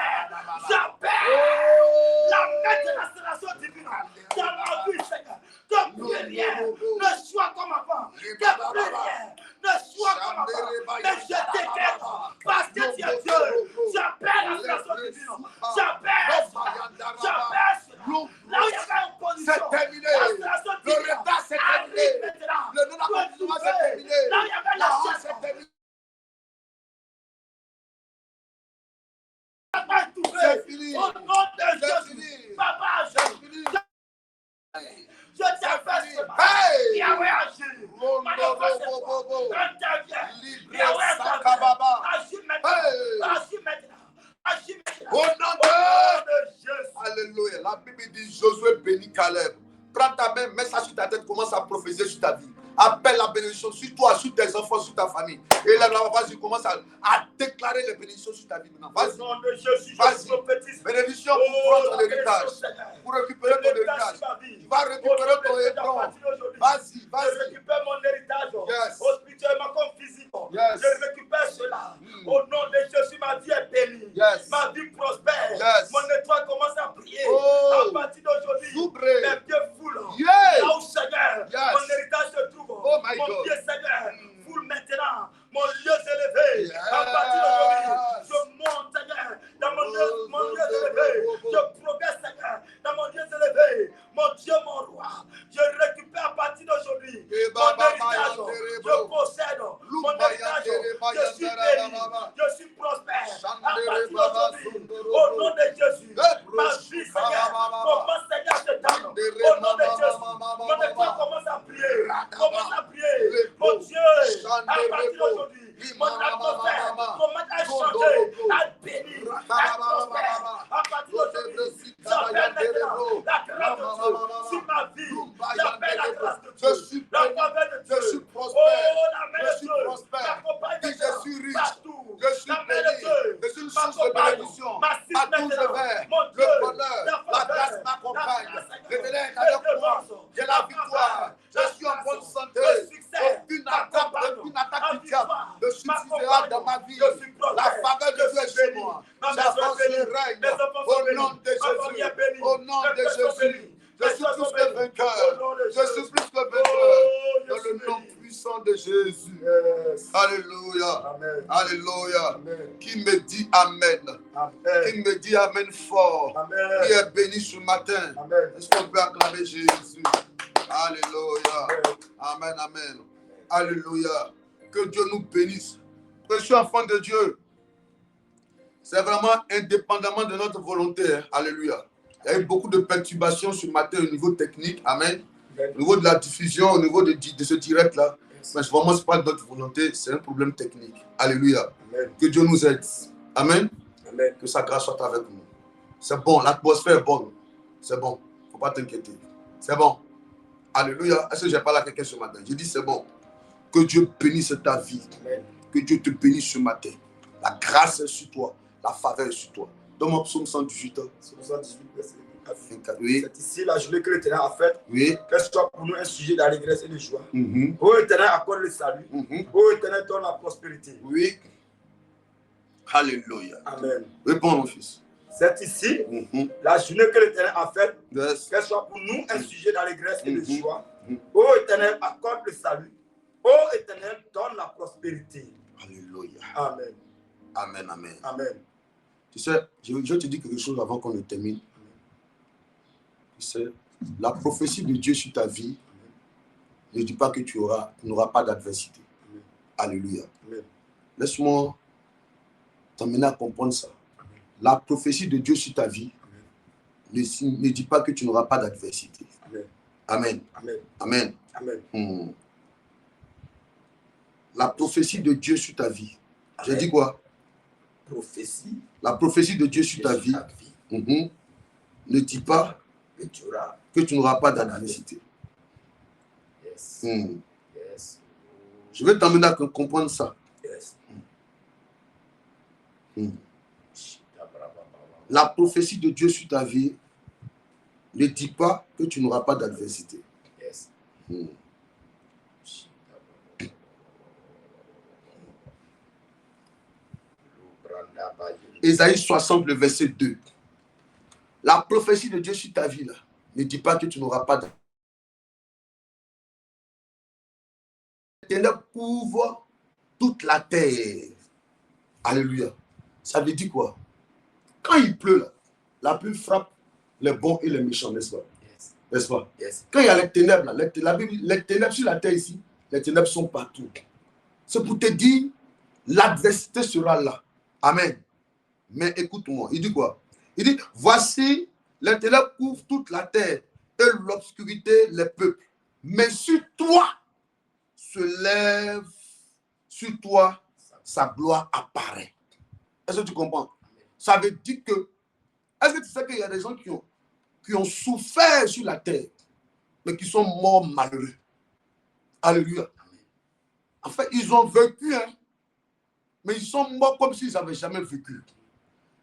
Speaker 5: j'appelle la main de l'accélération divine dans ma vie, Seigneur. Que plus rien ne soit comme avant. Que plus rien ne soit comme avant. Mais je décrète, parce que tu es Dieu, j'appelle l'accélération divine. J'appelle là où il y avait une position, c'est terminé. Le retard c'est terminé. Le non-accomplissement c'est terminé. Là où il y avait la chance c'est terminé. C'est fini. Au nom de Jésus, papa, je t'appelle ce matin. Yahweh agit. Agis maintenant.
Speaker 4: Au nom de Jésus. Alléluia. La Bible dit Josué bénit Caleb. Prends ta main, mets ça sur ta tête, commence à prophétiser sur ta vie. Appelle la bénédiction sur toi, sur tes enfants, sur ta famille. Et là, vas-y, commence à déclarer les bénédictions sur ta vie maintenant. Vas-y.
Speaker 5: Au nom de Jésus,
Speaker 4: vas-y. Bénédiction pour prendre ton héritage. Pour récupérer ton héritage. Tu vas récupérer ton héritage. Vas-y.
Speaker 5: Je récupère mon héritage.
Speaker 4: Yes.
Speaker 5: Spirituellement comme physiquement.
Speaker 4: Yes.
Speaker 5: Je récupère cela. Au nom de Jésus, ma vie est bénie.
Speaker 4: Yes.
Speaker 5: Ma vie prospère.
Speaker 4: Yes.
Speaker 5: Mon étoile commence à prier.
Speaker 4: Oh.
Speaker 5: À partir d'aujourd'hui,
Speaker 4: mes
Speaker 5: pieds foulent.
Speaker 4: Yes.
Speaker 5: Là où, Seigneur,
Speaker 4: Yes.
Speaker 5: mon héritage se trouve.
Speaker 4: Oh my
Speaker 5: mon
Speaker 4: God.
Speaker 5: pied, Seigneur, foule maintenant. Mon lieu élevé.
Speaker 4: Yes.
Speaker 5: À partir d'aujourd'hui, je monte, Seigneur, dans mon lieu élevé. Je progresse, Seigneur, dans mon lieu élevé. Mon Dieu, mon roi, je récupère à partir d'aujourd'hui mon héritage. Je possède mon héritage. Je suis béni. Je suis prospère. À partir d'aujourd'hui, au nom de Jésus, ma vie, Seigneur, commence, Seigneur, se donne. Au nom de Jésus, mon étoile commence à prier. Commence à prier. Mon Dieu, à partir d'aujourd'hui, mon atmosphère commence à changer, à bénir, à prospérer. À partir d'aujourd'hui, j'appelle maintenant la grâce de Dieu sur ma vie. J'appelle la grâce de Dieu, la faveur de Dieu.
Speaker 4: Je suis prospère.
Speaker 5: Oh, la main de
Speaker 4: Je suis
Speaker 5: Dieu
Speaker 4: prospère.
Speaker 5: m'accompagne
Speaker 4: Je suis riche.
Speaker 5: partout.
Speaker 4: Je suis
Speaker 5: La main de
Speaker 4: béni.
Speaker 5: Dieu
Speaker 4: Je suis une source de
Speaker 5: m'accompagne.
Speaker 4: bénédiction.
Speaker 5: M'assiste
Speaker 4: À tous
Speaker 5: maintenant.
Speaker 4: les vers.
Speaker 5: Mon Dieu,
Speaker 4: Le bonheur, la grâce m'accompagne. Revenez avec moi. J'ai la victoire. Je suis en bonne santé. Aucune attaque du diable ne suffira dans ma vie. La faveur de Dieu est sur moi. J'avance le règne. Au nom de Jésus. Au nom de Jésus. Je suis plus que vainqueur. Je suis plus que vainqueur. Dans le nom puissant de Jésus. Alléluia.
Speaker 5: Amen.
Speaker 4: Alléluia.
Speaker 5: Amen.
Speaker 4: Qui me dit Amen?
Speaker 5: Amen.
Speaker 4: Qui me dit Amen fort?
Speaker 5: Amen.
Speaker 4: Qui est béni ce matin?
Speaker 5: Amen.
Speaker 4: Est-ce qu'on peut acclamer Jésus? Alléluia. Amen, amen. Alléluia. Que Dieu nous bénisse. Que je suis enfant de Dieu. C'est vraiment indépendamment de notre volonté. Hein. Alléluia. Il y a eu beaucoup de perturbations ce matin au niveau technique. Amen. Au niveau de la diffusion, au niveau de ce direct-là. Mais vraiment, ce n'est pas notre volonté, c'est un problème technique. Alléluia.
Speaker 5: Amen.
Speaker 4: Que Dieu nous aide. Amen.
Speaker 5: Amen.
Speaker 4: Que sa grâce soit avec nous. C'est bon, l'atmosphère est bonne. C'est bon. Il ne faut pas t'inquiéter. C'est bon. Alléluia. Est-ce que j'ai parlé à quelqu'un ce matin? J'ai dit c'est bon. Que Dieu bénisse ta vie.
Speaker 5: Amen.
Speaker 4: Que Dieu te bénisse ce matin. La grâce est sur toi. La faveur est sur toi. Dans mon psaume 118.
Speaker 5: 118, verset 24.
Speaker 4: Oui.
Speaker 5: C'est ici la journée que l'Éternel a faite.
Speaker 4: Oui.
Speaker 5: Que ce soit pour nous un sujet d'allégresse et de joie.
Speaker 4: Mm-hmm.
Speaker 5: Ô Éternel, accorde le salut.
Speaker 4: Mm-hmm.
Speaker 5: Ô Éternel, donne la prospérité.
Speaker 4: Oui. Alléluia.
Speaker 5: Amen.
Speaker 4: Réponds, mon fils.
Speaker 5: C'est ici
Speaker 4: Mm-hmm.
Speaker 5: la journée que l'Éternel a faite.
Speaker 4: Yes.
Speaker 5: Que ce soit pour nous un sujet d'allégresse et de joie.
Speaker 4: Mm-hmm.
Speaker 5: Ô Éternel, accorde le salut. Ô Éternel, donne la prospérité.
Speaker 4: Alléluia.
Speaker 5: Amen.
Speaker 4: Amen, amen.
Speaker 5: Amen.
Speaker 4: Tu sais, je te dis quelque chose avant qu'on ne termine. Tu sais, la prophétie de Dieu sur ta vie ne dit pas que tu n'auras pas d'adversité. Alléluia.
Speaker 5: Amen.
Speaker 4: Laisse-moi t'amener à comprendre ça. La prophétie de Dieu sur ta vie ne dit pas que tu n'auras pas d'adversité. Amen.
Speaker 5: Amen.
Speaker 4: Amen.
Speaker 5: Amen.
Speaker 4: La prophétie de Dieu sur ta vie. J'ai dit quoi?
Speaker 5: Prophétie.
Speaker 4: La prophétie de Dieu sur ta vie ne dit pas que tu n'auras pas d'adversité.
Speaker 5: Yes. Yes.
Speaker 4: Je vais t'amener à comprendre ça.
Speaker 5: Yes.
Speaker 4: La prophétie de Dieu sur ta vie ne dit pas que tu n'auras pas d'adversité.
Speaker 5: Yes.
Speaker 4: Ésaïe 60, le verset 2. La prophétie de Dieu sur ta vie là, ne dit pas que tu n'auras pas d'adversité. Les ténèbres couvrent toute la terre. Alléluia. Ça veut dire quoi? Quand il pleut, là, la pluie frappe les bons et les méchants, n'est-ce pas?
Speaker 5: Yes.
Speaker 4: N'est-ce pas?
Speaker 5: Yes.
Speaker 4: Quand il y a les ténèbres, là, les ténèbres sur la terre ici, les ténèbres sont partout. C'est pour te dire, l'adversité sera là. Amen. Mais écoute-moi, il dit quoi? Il dit, voici, les ténèbres couvrent toute la terre et l'obscurité les peuples. Mais sur toi se lève, sur toi, sa gloire apparaît. Est-ce que tu comprends? Ça veut dire que, est-ce que tu sais qu'il y a des gens qui ont souffert sur la terre, mais qui sont morts malheureux? Alléluia. En fait, ils ont vécu, hein, mais ils sont morts comme s'ils n'avaient jamais vécu.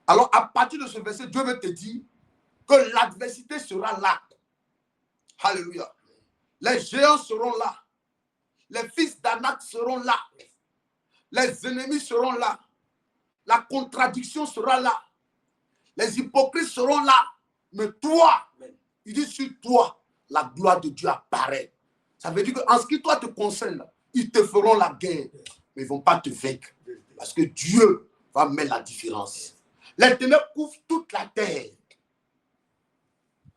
Speaker 4: Alors, à partir de ce verset, Dieu veut te dire que l'adversité sera là. Alléluia. Les géants seront là. Les fils d'Anak seront là. Les ennemis seront là. La contradiction sera là. Les hypocrites seront là. Mais toi, il dit sur toi, la gloire de Dieu apparaît. Ça veut dire qu'en ce qui toi te concerne, ils te feront la guerre, mais ils ne vont pas te vaincre. Parce que Dieu va mettre la différence. Les ténèbres couvrent toute la terre.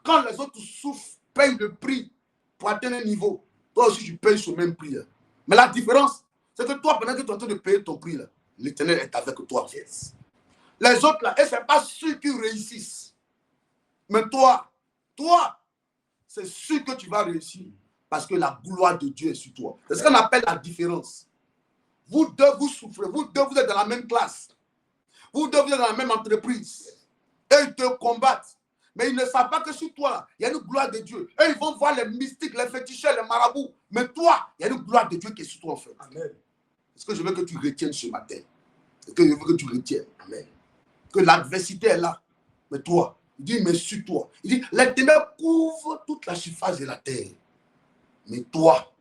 Speaker 4: Quand les autres souffrent, payent le prix pour atteindre un niveau, toi aussi tu payes ce même prix. Mais la différence, c'est que toi, pendant que tu es en train de payer ton prix, l'Éternel est avec toi. Les autres, là, et ce n'est pas ceux qui réussissent. Mais toi, c'est sûr que tu vas réussir parce que la gloire de Dieu est sur toi. C'est ce qu'on appelle la différence. Vous deux, vous souffrez. Vous deux, vous êtes dans la même classe. Vous deux, vous êtes dans la même entreprise. Et ils te combattent. Mais ils ne savent pas que sur toi, là, il y a une gloire de Dieu. Et ils vont voir les mystiques, les féticheurs, les marabouts. Mais toi, il y a une gloire de Dieu qui est sur toi, en fait.
Speaker 5: Amen.
Speaker 4: C'est ce que je veux que tu retiennes ce matin. C'est ce que je veux que tu retiennes. Amen. Que l'adversité est là. Mais toi, il dit, mais sur toi. Il dit, les ténèbres couvrent toute la surface de la terre. Mais toi,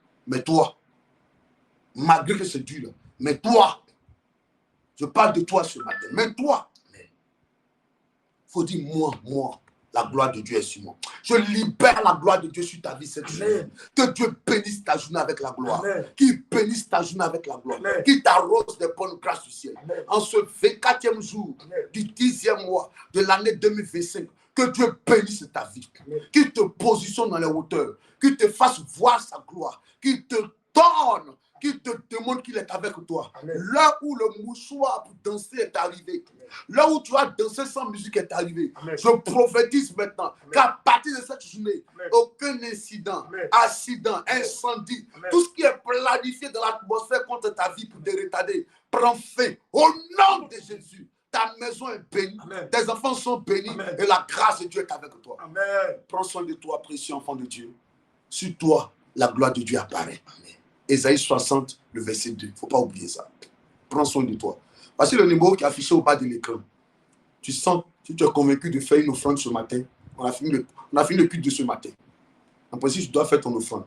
Speaker 4: malgré que c'est dur, mais toi, je parle de toi ce matin, mais toi, il faut dire, moi, la gloire de Dieu est sur moi. Je libère la gloire de Dieu sur ta vie cette journée. Que Dieu bénisse ta journée avec la gloire. Qu'il bénisse ta journée avec la gloire. Qu'il t'arrose de bonnes grâces du ciel. En ce 24e jour du 10e mois de l'année 2025, que Dieu bénisse ta vie. Qu'il te positionne dans les hauteurs. Qu'il te fasse voir sa gloire. Qu'il te donne. Qu'il te demande qu'il est avec toi. Là où le mouchoir pour danser est arrivé. Là où tu as dansé sans musique est arrivé. Je prophétise maintenant qu'à partir de cette journée, aucun incident, accident, incendie, tout ce qui est planifié dans l'atmosphère contre ta vie pour te retarder, prend fin. Au nom de Jésus, ta maison est bénie, tes enfants sont bénis et la grâce de Dieu est avec toi. Prends soin de toi, précieux enfant de Dieu. Sur toi, la gloire de Dieu apparaît. Ésaïe 60, le verset 2. Il ne faut pas oublier ça. Prends soin de toi. Voici le numéro qui est affiché au bas de l'écran. Tu sens, si tu es convaincu de faire une offrande ce matin, on a fini le culte de ce matin. En principe, tu dois faire ton offrande.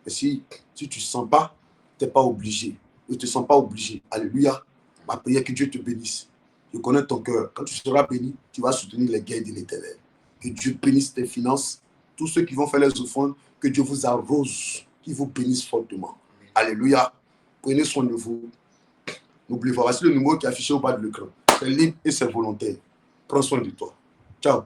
Speaker 4: Mais si tu ne sens pas, tu n'es pas obligé. Tu ne te sens pas obligé. Alléluia. Ma prière, que Dieu te bénisse. Je connais ton cœur. Quand tu seras béni, tu vas soutenir les guerres de l'Éternel. Que Dieu bénisse tes finances. Tous ceux qui vont faire les offrandes, que Dieu vous arrose, qu'il vous bénisse fortement. Alléluia. Prenez soin de vous. N'oublie pas, voici le numéro qui est affiché au bas de l'écran. C'est libre et c'est volontaire. Prends soin de toi. Ciao.